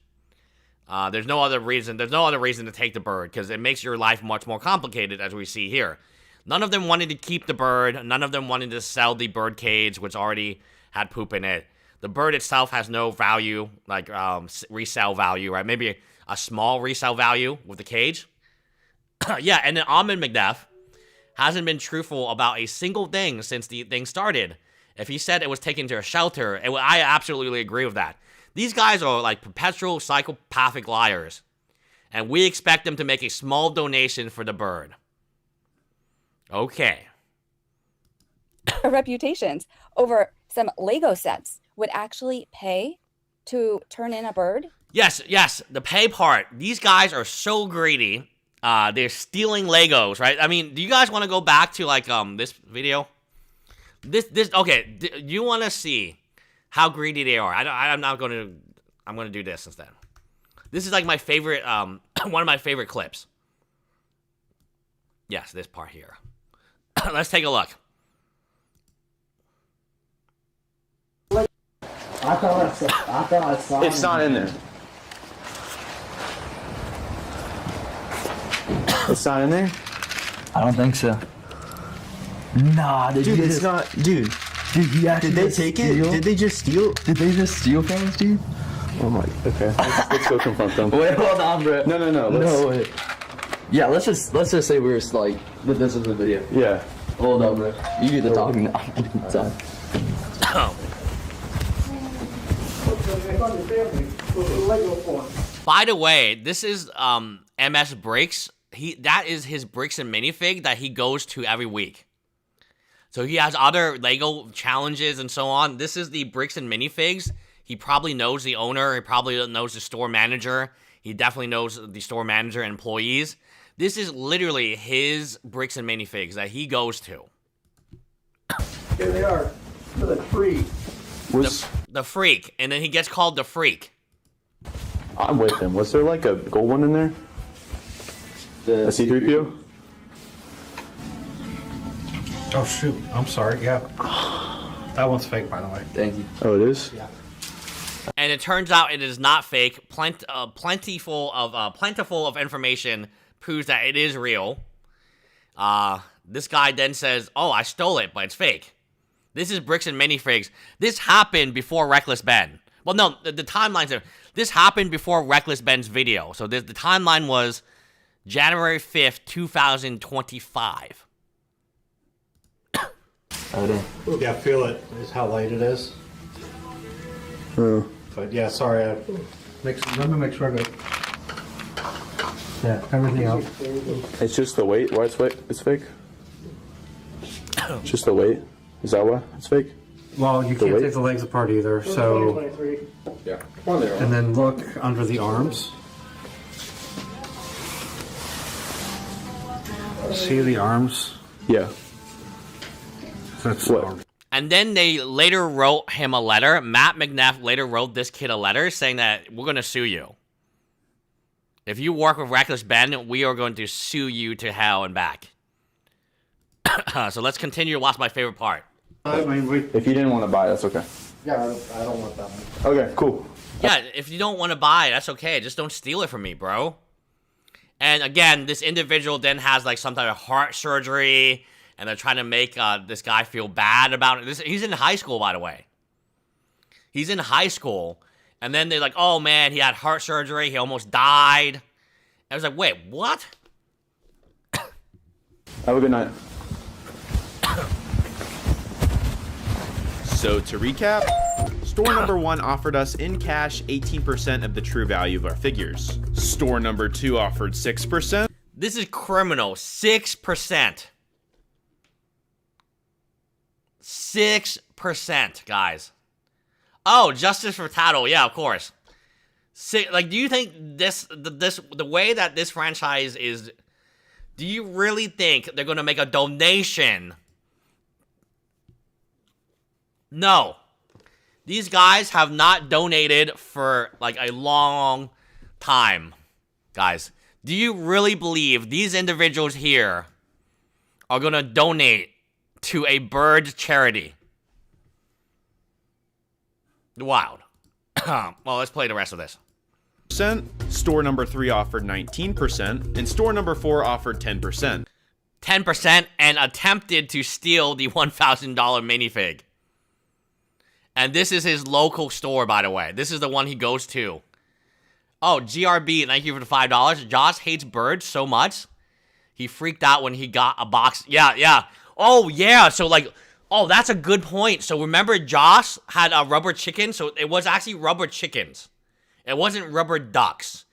There's no other reason to take the bird, because it makes your life much more complicated, as we see here. None of them wanted to keep the bird. None of them wanted to sell the bird cage, which already had poop in it. The bird itself has no value, resale value, right? Maybe a small resale value with the cage. Yeah, and then Ammon Mcneff hasn't been truthful about a single thing since the thing started. If he said it was taken to a shelter, I absolutely agree with that. These guys are perpetual psychopathic liars. And we expect them to make a small donation for the bird. Okay. reputations over some Lego sets would actually pay to turn in a bird? Yes, the pay part. These guys are so greedy. They're stealing Legos, right? I mean, do you guys want to go back to this video? Okay, do you want to see how greedy they are? I'm going to do this instead. This is my favorite, one of my favorite clips. Yes, this part here. Let's take a look. I thought I saw It's not in there. It's not in there? I don't think so. Nah, dude, it's not. Dude, he actually did they take it? Did they just steal? Did they just steal things, dude? Oh my. Okay, let's go confront them. Wait, hold on, bro. No. No, wait. Yeah, let's just say we're that this is the video. Yeah. Hold on, bro. You do the talking now. I do the talking. By the way, this is MS Bricks. That is his Bricks and Minifig that he goes to every week. So he has other Lego challenges and so on. This is the Bricks and Minifigs. He probably knows the owner. He probably knows the store manager. He definitely knows the store manager and employees. This is literally his Bricks and Minifigs that he goes to. Here they are. For the freak. The freak. And then he gets called the freak. I'm with him. Was there a gold one in there? A C-3PO? Oh shoot, I'm sorry, yeah. That one's fake, by the way. Thank you. Oh, it is? Yeah. And it turns out it is not fake. Plentiful of information proves that it is real. This guy then says, "Oh, I stole it, but it's fake." This is Bricks and Minifigs. This happened before Reckless Ben. Well, no, the timelines are... This happened before Reckless Ben's video. So the timeline was January 5th, 2025. Yeah, feel it is how late it is. But yeah, sorry. Let me make sure that. Yeah, everything else. It's just the weight. Why it's fake? It's fake. Just the weight. Is that why it's fake? Well, you can't take the legs apart either. So. Yeah. And then look under the arms. See the arms? Yeah. That's what? And then they later wrote him a letter. Matt Mcneff later wrote this kid a letter saying that we're going to sue you. If you work with Reckless Ben, we are going to sue you to hell and back. So let's continue to watch my favorite part. If you didn't want to buy, that's okay. Yeah, I don't want that one. Okay, cool. Yeah, if you don't want to buy, that's okay. Just don't steal it from me, bro. And again, this individual then has like some type of heart surgery, and they're trying to make this guy feel bad about it. He's in high school, by the way. He's in high school, and then they're like, oh man, he had heart surgery, he almost died. I was like, wait, what? Have a good night. So to recap, store number 1 offered us in cash 18% of the true value of our figures. Store number 2 offered 6%. This is criminal. 6%. 6%, guys. Oh, justice for Tattle. Yeah, of course. Like, do you think the way that this franchise is, do you really think they're going to make a donation? No. These guys have not donated for, like, a long time, guys. Do you really believe these individuals here are going to donate to a bird charity? Wild. Well, let's play the rest of this. Store number 3 offered 19%, and store number 4 offered 10%. 10% and attempted to steal the $1,000 minifig. And this is his local store, by the way. This is the one he goes to. Oh, GRB, thank you for the $5. Josh hates birds so much. He freaked out when he got a box. Yeah. Oh, yeah. So, like, oh, that's a good point. So, remember Josh had a rubber chicken? So, it was actually rubber chickens. It wasn't rubber ducks.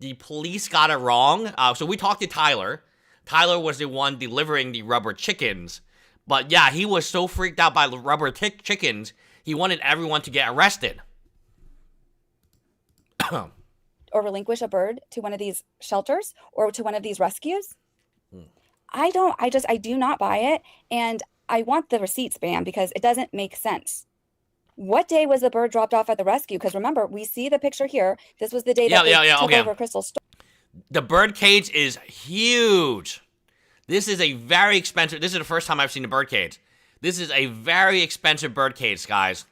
The police got it wrong. So, we talked to Tyler. Tyler was the one delivering the rubber chickens. But, yeah, he was so freaked out by the rubber chickens, he wanted everyone to get arrested. Or relinquish a bird to one of these shelters or to one of these rescues. I do not buy it. And I want the receipts, Bam, because it doesn't make sense. What day was the bird dropped off at the rescue? Because remember, we see the picture here. This was the day that they took over Crystal's store. The bird cage is huge. This is a very expensive. This is the first time I've seen a bird cage. This is a very expensive bird cage, guys.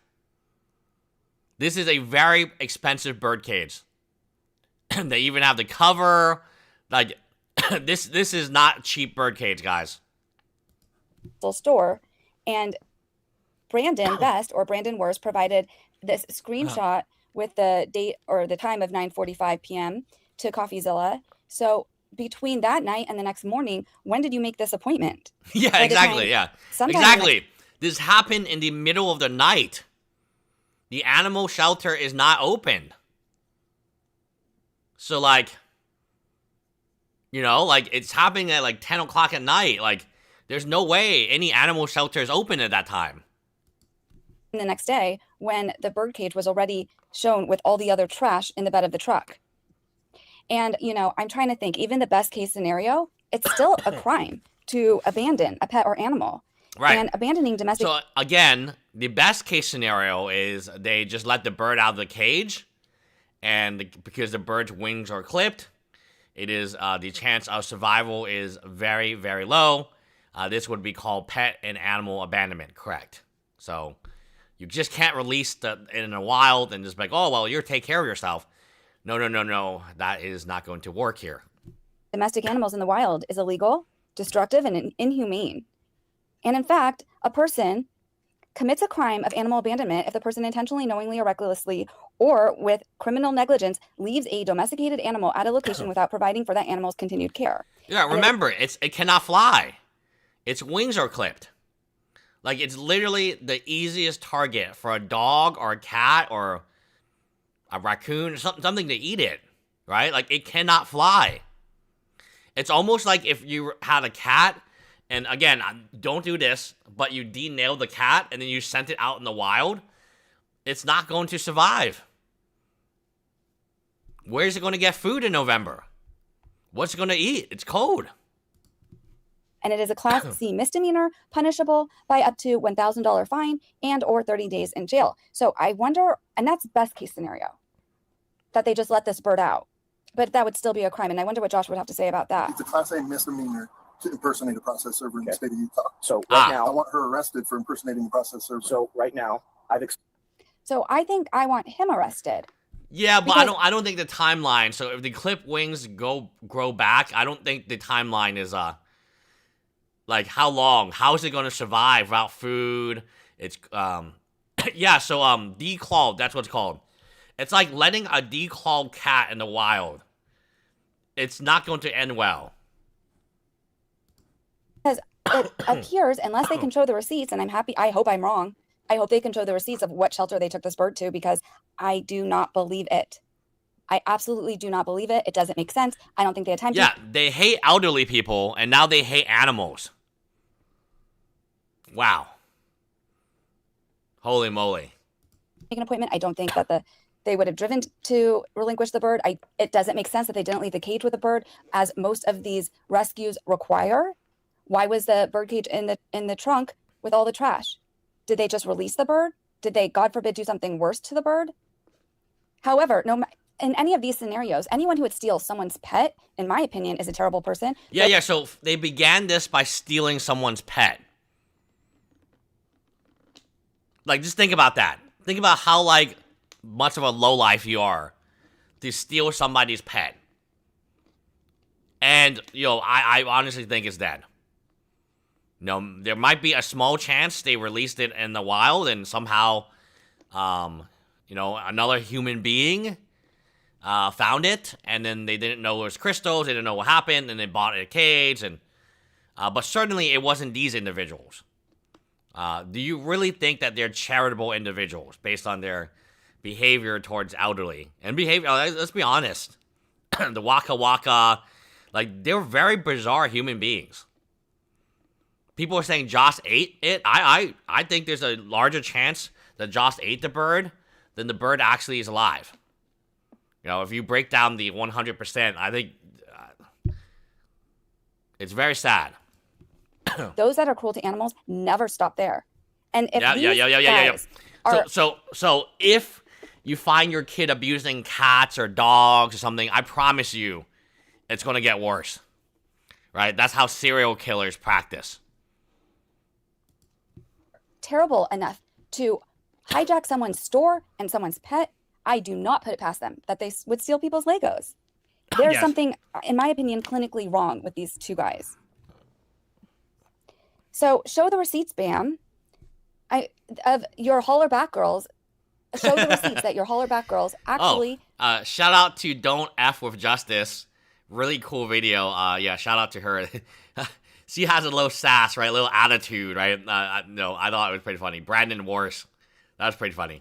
This is a very expensive bird cage. They even have the cover. Like, this is not cheap bird cage, guys. Store, and Brandon Best or Brandon Worst provided this screenshot with the date or the time of 9:45 p.m. to CoffeeZilla. So between that night and the next morning, when did you make this appointment? Yeah, exactly. Yeah, exactly. This happened in the middle of the night. The animal shelter is not open. So, like, you know, like, it's happening at, like, 10 o'clock at night. Like, there's no way any animal shelter is open at that time. The next day, when the bird cage was already shown with all the other trash in the bed of the truck. And, you know, I'm trying to think, even the best case scenario, it's still a crime to abandon a pet or animal. Right. And abandoning domestic... So, again, the best case scenario is they just let the bird out of the cage, and because the bird's wings are clipped, it is the chance of survival is very, very low. This would be called pet and animal abandonment, correct? So, you just can't release in the wild and just be like, oh, well, you take care of yourself. No. That is not going to work here. Domestic animals in the wild is illegal, destructive, and inhumane. And in fact, a person commits a crime of animal abandonment if the person intentionally, knowingly, or recklessly, or with criminal negligence, leaves a domesticated animal at a location without providing for that animal's continued care. Yeah, remember, it cannot fly. Its wings are clipped. Like, it's literally the easiest target for a dog or a cat or a raccoon or something to eat it, right? Like, it cannot fly. It's almost like if you had a cat, and again, don't do this, but you de-nailed the cat and then you sent it out in the wild, it's not going to survive. Where's it going to get food in November? What's it going to eat? It's cold. And it is a Class C misdemeanor, punishable by up to $1,000 fine and or 30 days in jail. So I wonder, and that's best case scenario, that they just let this bird out. But that would still be a crime. And I wonder what Josh would have to say about that. It's a Class A misdemeanor to impersonate a process server in the state of Utah. So right now, I want her arrested for impersonating the process server. So right now, So I think I want him arrested. Yeah, but I don't think the timeline. So if the clip wings grow back, I don't think the timeline is like how long? How is it going to survive without food? It's yeah. So declawed. That's what it's called. It's like letting a declawed cat in the wild. It's not going to end well. Because it appears, unless they can show the receipts, and I'm happy, I hope I'm wrong. I hope they can show the receipts of what shelter they took this bird to, because I do not believe it. I absolutely do not believe it. It doesn't make sense. I don't think they had time to. Yeah, they hate elderly people, and now they hate animals. Wow. Holy moly. Make an appointment. I don't think that they would have driven to relinquish the bird. It doesn't make sense that they didn't leave the cage with the bird, as most of these rescues require. Why was the bird cage in the trunk with all the trash? Did they just release the bird? Did they, God forbid, do something worse to the bird? However, in any of these scenarios, anyone who would steal someone's pet, in my opinion, is a terrible person. Yeah. So they began this by stealing someone's pet. Like, just think about that. Think about how, like, much of a lowlife you are to steal somebody's pet. And, I honestly think it's dead. There might be a small chance they released it in the wild and somehow, another human being found it, and then they didn't know it was crystals, they didn't know what happened, and they bought it in a cage, and but certainly it wasn't these individuals. Do you really think that they're charitable individuals based on their behavior towards elderly? And behavior, let's be honest, the Waka Waka, like, they're very bizarre human beings. People are saying Josh ate it. I think there's a larger chance that Josh ate the bird than the bird actually is alive. If you break down the 100%, I think it's very sad. Those that are cruel to animals never stop there. And if yeah. So if you find your kid abusing cats or dogs or something, I promise you, it's going to get worse. Right? That's how serial killers practice. Terrible enough to hijack someone's store and someone's pet, I do not put it past them that they would steal people's Legos. There's something, in my opinion, clinically wrong with these two guys. So show the receipts, Bam, of your holler-back girls. Show the receipts that your holler-back girls actually... shout out to Don't F With Justice. Really cool video. Shout out to her. She has a little sass, right? A little attitude, right? I thought it was pretty funny. Brandon Worse. That was pretty funny.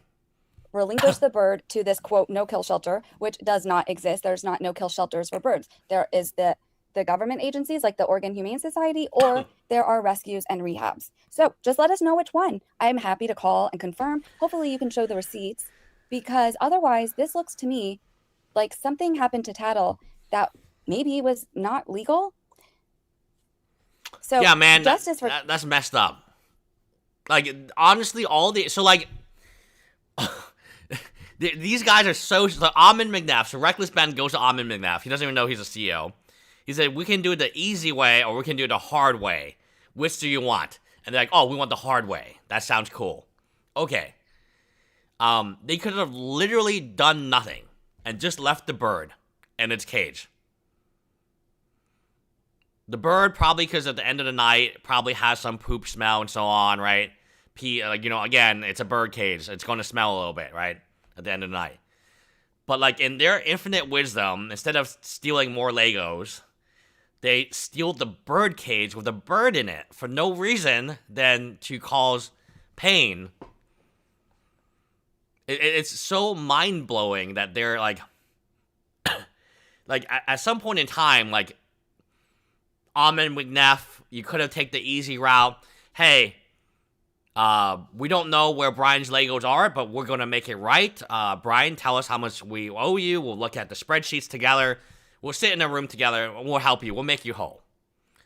Relinquish the bird to this, quote, no-kill shelter, which does not exist. There's not no-kill shelters for birds. There is the government agencies like the Oregon Humane Society, or there are rescues and rehabs. So just let us know which one. I'm happy to call and confirm. Hopefully you can show the receipts, because otherwise this looks to me like something happened to Tattle that maybe was not legal. So yeah, man, justice for that's messed up. Like, honestly, these guys are so Ammon Mcneff. So Reckless Ben goes to Ammon Mcneff. He doesn't even know he's a CEO. He said, we can do it the easy way or we can do it the hard way. Which do you want? And they're like, oh, we want the hard way. That sounds cool. Okay. They could have literally done nothing and just left the bird in its cage. The bird probably, because at the end of the night, probably has some poop smell and so on, right? Like, you know, again, it's a bird cage. It's going to smell a little bit, right? At the end of the night. But, like, in their infinite wisdom, instead of stealing more Legos, they steal the bird cage with a bird in it for no reason than to cause pain. It's so mind-blowing that they're, like... like, at some point in time, like, Ammon, Mcneff, you could have taken the easy route. Hey, we don't know where Brian's Legos are, but we're going to make it right. Brian, tell us how much we owe you. We'll look at the spreadsheets together. We'll sit in a room together, and we'll help you. We'll make you whole.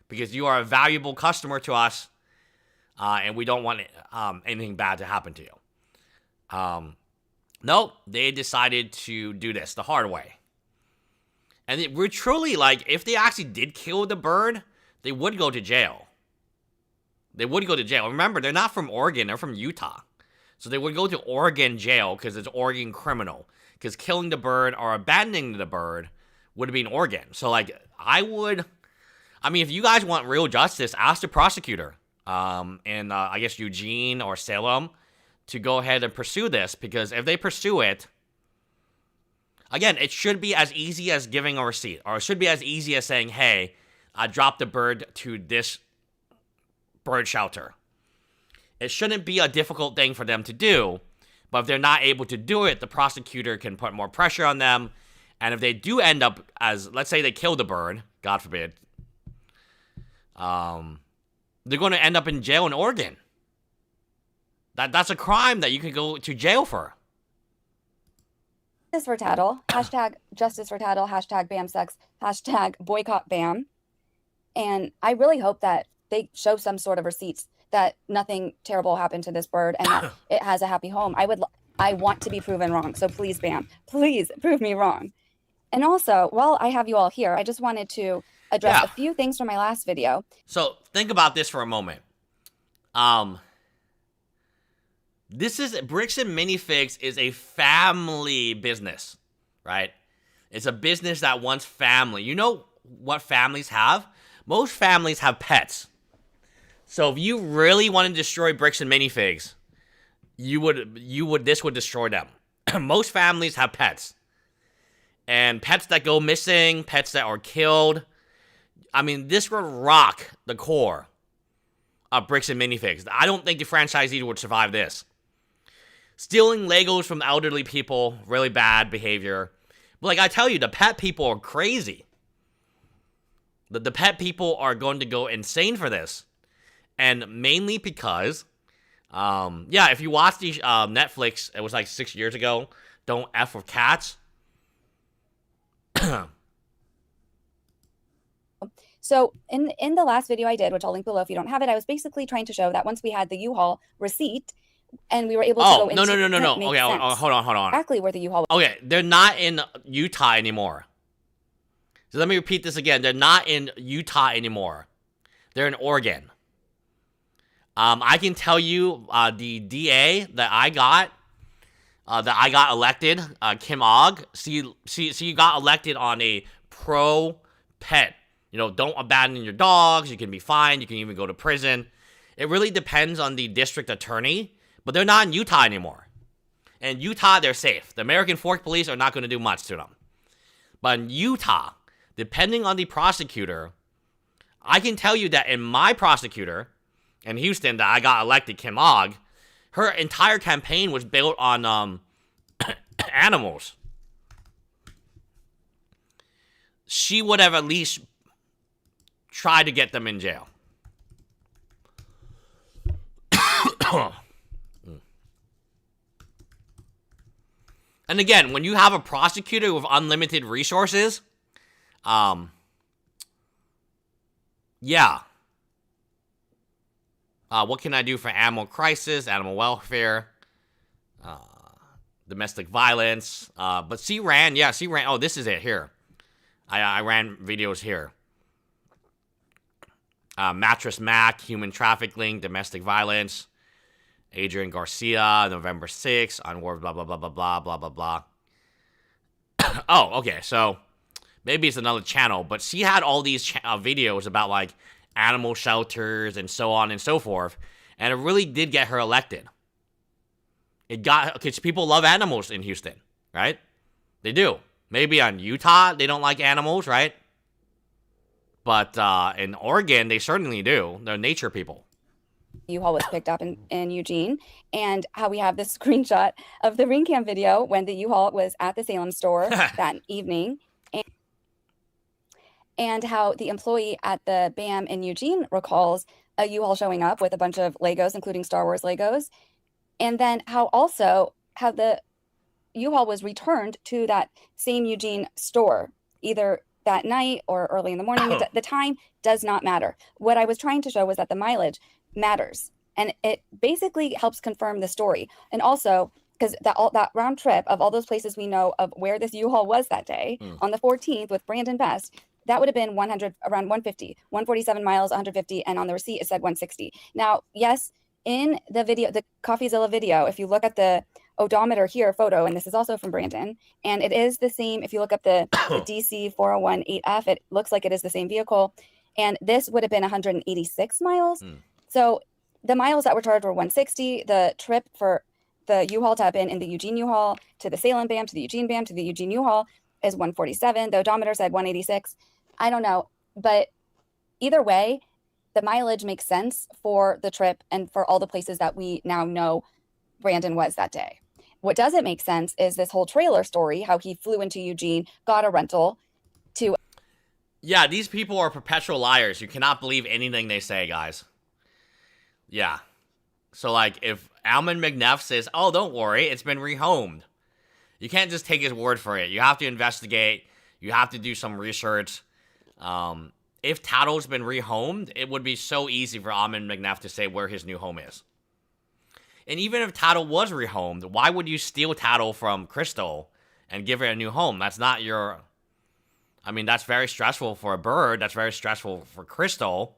Because you are a valuable customer to us, and we don't want anything bad to happen to you. No, they decided to do this the hard way. And we're truly, like, if they actually did kill the bird, they would go to jail. They would go to jail. Remember, they're not from Oregon. They're from Utah. So they would go to Oregon jail because it's Oregon criminal. Because killing the bird or abandoning the bird would have been Oregon. So, like, I mean, if you guys want real justice, ask the prosecutor in, I guess, Eugene or Salem to go ahead and pursue this. Because if they pursue it, again, it should be as easy as giving a receipt. Or it should be as easy as saying, hey, I dropped the bird to this bird shelter. It shouldn't be a difficult thing for them to do. But if they're not able to do it, the prosecutor can put more pressure on them. And if they do end up as, let's say they kill the bird, God forbid, they're going to end up in jail in Oregon. That's a crime that you can go to jail for. Justice for Tattle, hashtag Justice for Tattle, hashtag BAM sex, hashtag boycott BAM. And I really hope that they show some sort of receipts that nothing terrible happened to this bird and that it has a happy home. I want to be proven wrong. So please, BAM, please prove me wrong. And also, while I have you all here, I just wanted to address a few things from my last video. So think about this for a moment. Bricks and Minifigs is a family business, right? It's a business that wants family. You know what families have? Most families have pets. So if you really want to destroy Bricks and Minifigs, this would destroy them. Most families have pets. And pets that go missing, pets that are killed. I mean, this would rock the core of Bricks and Minifigs. I don't think the franchisee would survive this. Stealing Legos from elderly people, really bad behavior. But like I tell you, the pet people are crazy. The pet people are going to go insane for this. And mainly because, if you watch the Netflix, it was like 6 years ago, Don't F with Cats. So in the last video I did, which I'll link below if you don't have it, I was basically trying to show that once we had the U-Haul receipt and we were able to go into... No. Okay, hold on. Exactly where the U-Haul... Okay, they're not in Utah anymore. So let me repeat this again. They're not in Utah anymore. They're in Oregon. I can tell you the DA that I got elected, Kim Ogg, she got elected on a pro-pet. You know, don't abandon your dogs. You can be fined. You can even go to prison. It really depends on the district attorney, but they're not in Utah anymore. In Utah, they're safe. The American Fork Police are not going to do much to them. But in Utah, depending on the prosecutor, I can tell you that in my prosecutor in Houston that I got elected, Kim Ogg, her entire campaign was built on animals. She would have at least tried to get them in jail. And again, when you have a prosecutor with unlimited resources, what can I do for animal crisis, animal welfare, domestic violence? But she ran. Oh, this is it here. I ran videos here. Mattress Mac, human trafficking, domestic violence. Adrian Garcia, November 6th, on war, blah, blah, blah, blah, blah, blah, blah, blah. Oh, okay, so maybe it's another channel, but she had all these videos about, like, animal shelters and so on and so forth. And it really did get her elected. It got, because people love animals in Houston, right? They do. Maybe on Utah, they don't like animals, right? But in Oregon, they certainly do. They're nature people. U-Haul was picked up in Eugene, and how we have this screenshot of the ring cam video when the U-Haul was at the Salem store that evening, and how the employee at the BAM in Eugene recalls a U-Haul showing up with a bunch of Legos, including Star Wars Legos, and then how the U-Haul was returned to that same Eugene store, either that night or early in the morning. The time does not matter. What I was trying to show was that the mileage matters, and it basically helps confirm the story. And also, because that round trip of all those places we know of where this U-Haul was that day on the 14th with Brandon Best, that would have been around 150, 147 miles, 150, and on the receipt it said 160. Now, yes, in the video, the CoffeeZilla video, if you look at the odometer here photo, and this is also from Brandon, and it is the same. If you look up the DC 4018F, it looks like it is the same vehicle, and this would have been 186 miles. So the miles that were charged were 160. The trip for the U-Haul to have been in the Eugene U-Haul to the Salem BAM to the Eugene BAM to the Eugene U-Haul is 147. The odometer said 186. I don't know, but either way, the mileage makes sense for the trip and for all the places that we now know Brandon was that day. What doesn't make sense is this whole trailer story, how he flew into Eugene, got a rental to... Yeah, these people are perpetual liars. You cannot believe anything they say, guys. Yeah. So, like, if Ammon Mcneff says, oh, don't worry, it's been rehomed, you can't just take his word for it. You have to investigate. You have to do some research. If Tattle's been rehomed, it would be so easy for Ammon Mcneff to say where his new home is. And even if Tattle was rehomed, why would you steal Tattle from Crystal and give it a new home? That's not your... I mean, that's very stressful for a bird. That's very stressful for Crystal.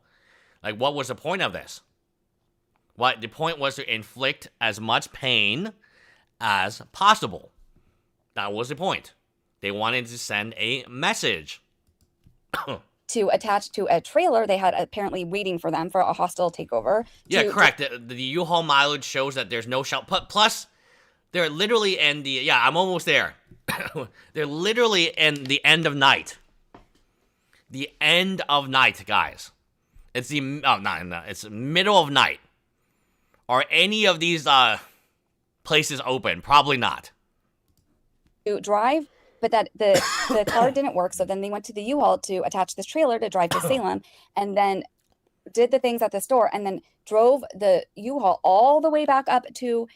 Like, what was the point of this? What the point was to inflict as much pain as possible. That was the point. They wanted to send a message. To attach to a trailer they had apparently waiting for them for a hostile takeover. Yeah, correct. The U-Haul mileage shows that there's no shelter. Plus, they're literally in the... Yeah, I'm almost there. They're literally in the end of night. The end of night, guys. It's the... Oh, no, it's middle of night. Are any of these places open? Probably not. To drive, but that the car didn't work, so then they went to the U-Haul to attach this trailer to drive to Salem, and then did the things at the store, and then drove the U-Haul all the way back up to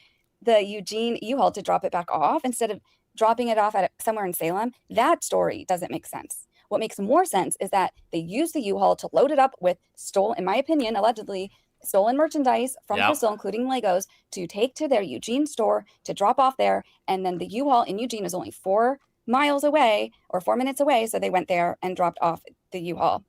the Eugene U-Haul to drop it back off instead of dropping it off at somewhere in Salem. That story doesn't make sense. What makes more sense is that they used the U-Haul to load it up with stolen, in my opinion, allegedly stolen merchandise from Crystal, including Legos, to take to their Eugene store to drop off there. And then the U-Haul in Eugene is only 4 miles away or 4 minutes away. So they went there and dropped off the U-Haul.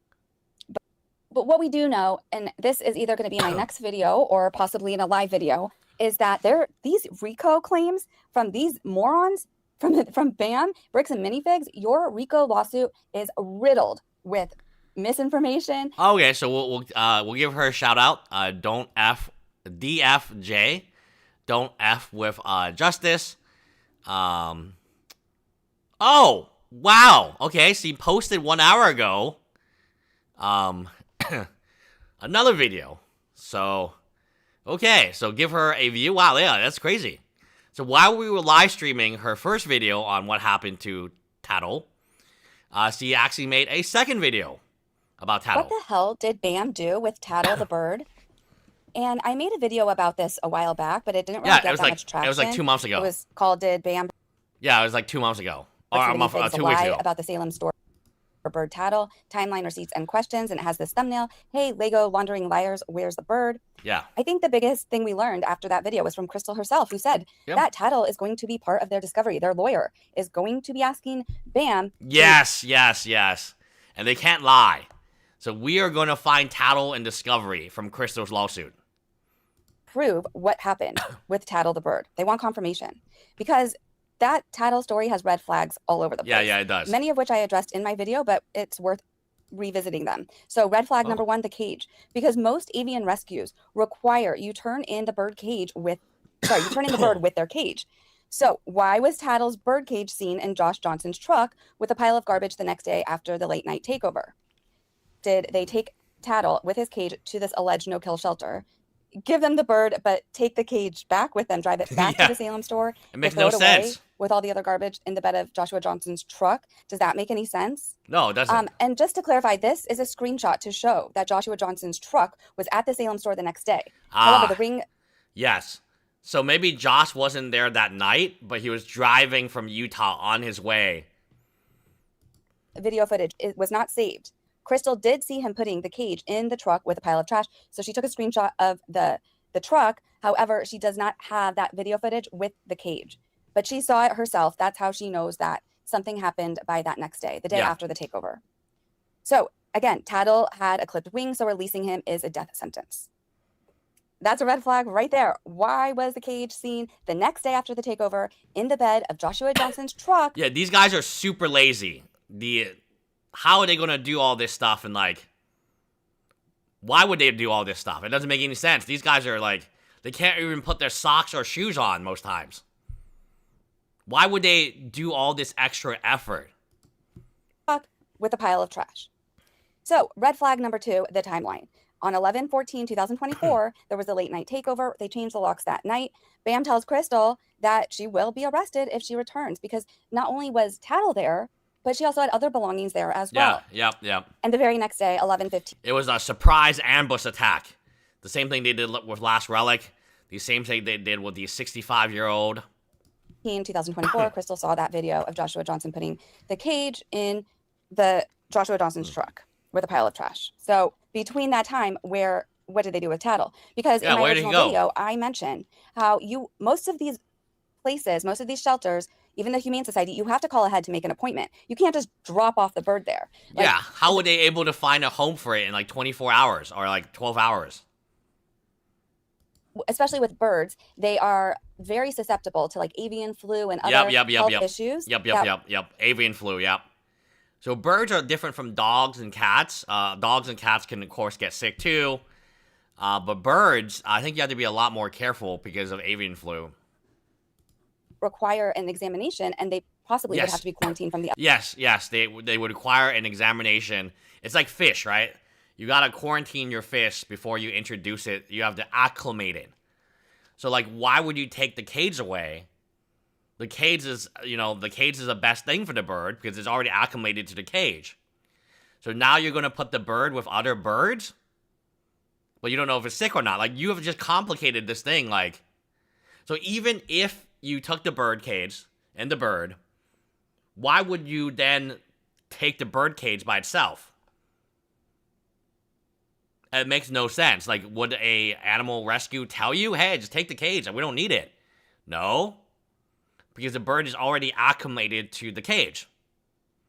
But what we do know, and this is either going to be in my next video or possibly in a live video, is that these RICO claims from these morons from BAM, Bricks and Minifigs, your RICO lawsuit is riddled with misinformation. Okay, so we'll give her a shout out. Don't F DFJ. Don't F with justice. Oh, wow. Okay, so he posted 1 hour ago another video. So okay, so give her a view. Wow, yeah, that's crazy. So while we were live streaming her first video on what happened to Tattle, she actually made a second video about Tattle. What the hell did BAM do with Tattle the bird? And I made a video about this a while back, but it didn't really get that much traction. It was like 2 months ago. It was called "Did BAM?" Yeah, it was like 2 months ago. Or a month, 2 weeks ago. About the Salem store for bird Tattle, timeline, receipts, and questions. And it has this thumbnail. Hey, Lego laundering liars, where's the bird? Yeah. I think the biggest thing we learned after that video was from Crystal herself, who said that Tattle is going to be part of their discovery. Their lawyer is going to be asking BAM. Yes. And they can't lie. So we are going to find Tattle and Discovery from Crystal's lawsuit. Prove what happened with Tattle the bird. They want confirmation. Because that Tattle story has red flags all over the place. Yeah, it does. Many of which I addressed in my video, but it's worth revisiting them. So red flag number 1, the cage, because most avian rescues require you turn in the bird with their cage. So why was Tattle's bird cage seen in Josh Johnson's truck with a pile of garbage the next day after the late night takeover? Did they take Tattle with his cage to this alleged no-kill shelter, give them the bird, but take the cage back with them, drive it back to the Salem store, it makes throw no it away sense with all the other garbage in the bed of Joshua Johnson's truck? Does that make any sense? No, it doesn't. And just to clarify, this is a screenshot to show that Joshua Johnson's truck was at the Salem store the next day. However, the ring... Yes. So maybe Josh wasn't there that night, but he was driving from Utah on his way. Video footage was not saved. Crystal did see him putting the cage in the truck with a pile of trash, so she took a screenshot of the truck. However, she does not have that video footage with the cage, but she saw it herself. That's how she knows that something happened by that next day, the day after the takeover. So again, Tattle had a clipped wing, so releasing him is a death sentence. That's a red flag right there. Why was the cage seen the next day after the takeover in the bed of Joshua Johnson's truck? Yeah, these guys are super lazy. How are they going to do all this stuff? And, like, why would they do all this stuff? It doesn't make any sense. These guys are, like, they can't even put their socks or shoes on most times. Why would they do all this extra effort? With a pile of trash. So, red flag number 2, the timeline. On 11/14/2024, there was a late night takeover. They changed the locks that night. Bam tells Crystal that she will be arrested if she returns, because not only was Tattle there, but she also had other belongings there as well. Yep. And the very next day, 11:15. It was a surprise ambush attack. The same thing they did with Last Relic. The same thing they did with the 65-year-old. In 2024, Crystal saw that video of Joshua Johnson putting the cage in the Joshua Johnson's truck with a pile of trash. So between that time, what did they do with Tattle? Because in my original video, I mentioned how most of these places, most of these shelters, even the Humane Society, you have to call ahead to make an appointment. You can't just drop off the bird there. Like, yeah, how were they able to find a home for it in like 24 hours or like 12 hours? Especially with birds, they are very susceptible to like avian flu and other health issues. Yep. Avian flu, yep. So birds are different from dogs and cats. Dogs and cats can, of course, get sick too. But birds, I think you have to be a lot more careful because of avian flu. Require an examination, and they possibly would have to be quarantined from the... Yes, they would require an examination. It's like fish, right? You got to quarantine your fish before you introduce it. You have to acclimate it. So, like, why would you take the cage away? The cage is the best thing for the bird because it's already acclimated to the cage. So now you're going to put the bird with other birds? But you don't know if it's sick or not. Like, you have just complicated this thing, like... So even if you took the bird cage and the bird, why would you then take the bird cage by itself? It makes no sense. Like, would a animal rescue tell you, hey, just take the cage, we don't need it? No. Because the bird is already acclimated to the cage.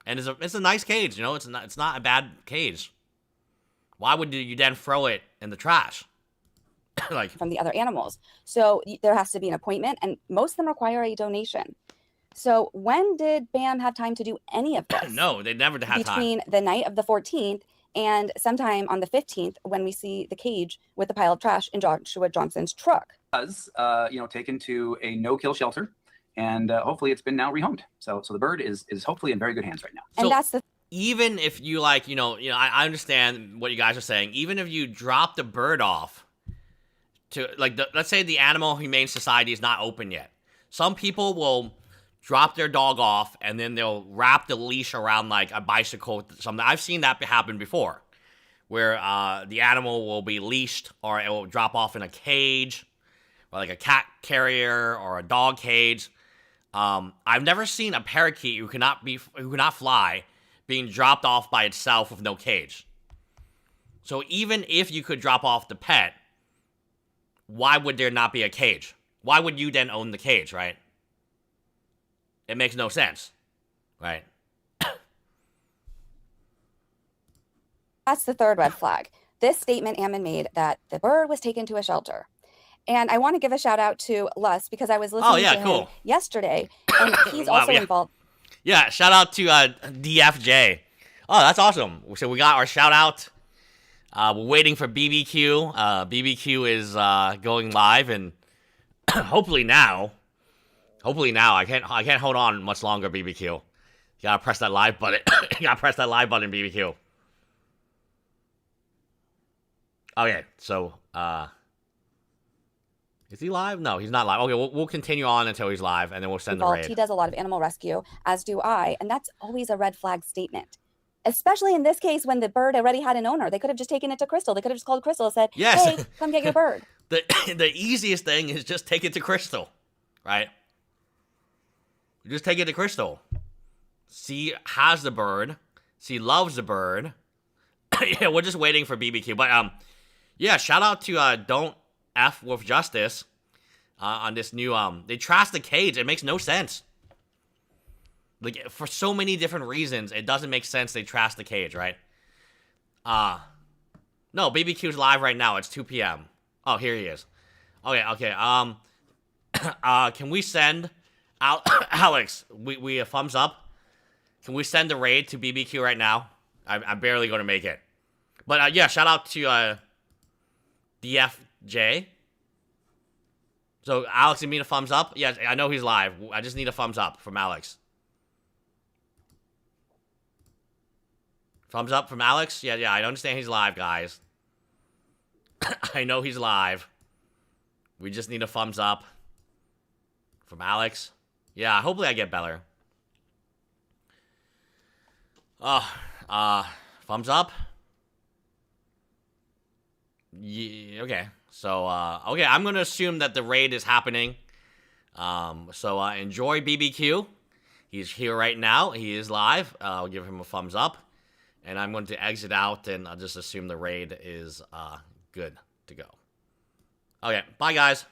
And it's a nice cage, it's not a bad cage. Why would you then throw it in the trash? Like from the other animals. So there has to be an appointment, and most of them require a donation. So when did Bam have time to do any of this? No, they never had time. Between the night of the 14th and sometime on the 15th when we see the cage with the pile of trash in Joshua Johnson's truck. Was taken to a no-kill shelter, and hopefully it's been now rehomed. So the bird is hopefully in very good hands right now. And that's the... Even if you I understand what you guys are saying. Even if you drop the bird off to let's say the Animal Humane Society is not open yet. Some people will drop their dog off and then they'll wrap the leash around like a bicycle. Something I've seen that happen before, where the animal will be leashed or it will drop off in a cage, or like a cat carrier or a dog cage. I've never seen a parakeet who cannot fly being dropped off by itself with no cage. So even if you could drop off the pet, why would there not be a cage? Why would you then own the cage, right? It makes no sense, right? That's the third red flag. This statement Ammon made that the bird was taken to a shelter. And I want to give a shout out to Lus because I was listening to him yesterday, and he's also involved. Yeah, shout out to DFJ. Oh, that's awesome. So we got our shout out. We're waiting for BBQ. BBQ is going live, and hopefully now. I can't hold on much longer, BBQ. You gotta press that live button. You gotta press that live button, BBQ. Okay, so is he live? No, he's not live. Okay, we'll continue on until he's live, and then we'll send the raid. He does a lot of animal rescue, as do I, and that's always a red flag statement. Especially in this case when the bird already had an owner. They could have just taken it to Crystal. They could have just called Crystal and said, yes. Hey, come get your bird. The easiest thing is just take it to Crystal, right? Just take it to Crystal. She has the bird. She loves the bird. Yeah, we're just waiting for BBQ. But, yeah, shout out to Don't F with Justice on this new, they trashed the cage. It makes no sense. Like, for so many different reasons, it doesn't make sense they trash the cage, right? No, BBQ's live right now. It's 2 p.m. Oh, here he is. Okay. Can we send Alex? We a thumbs up. Can we send the raid to BBQ right now? I'm barely going to make it. But yeah, shout out to DFJ. So Alex, you need a thumbs up? Yeah, I know he's live. I just need a thumbs up from Alex. Thumbs up from Alex? Yeah, I understand he's live, guys. I know he's live. We just need a thumbs up from Alex. Yeah, hopefully I get better. Thumbs up? Yeah, okay. So, okay, I'm going to assume that the raid is happening. So, enjoy BBQ. He's here right now. He is live. I'll give him a thumbs up. And I'm going to exit out, and I'll just assume the raid is good to go. Okay, bye, guys.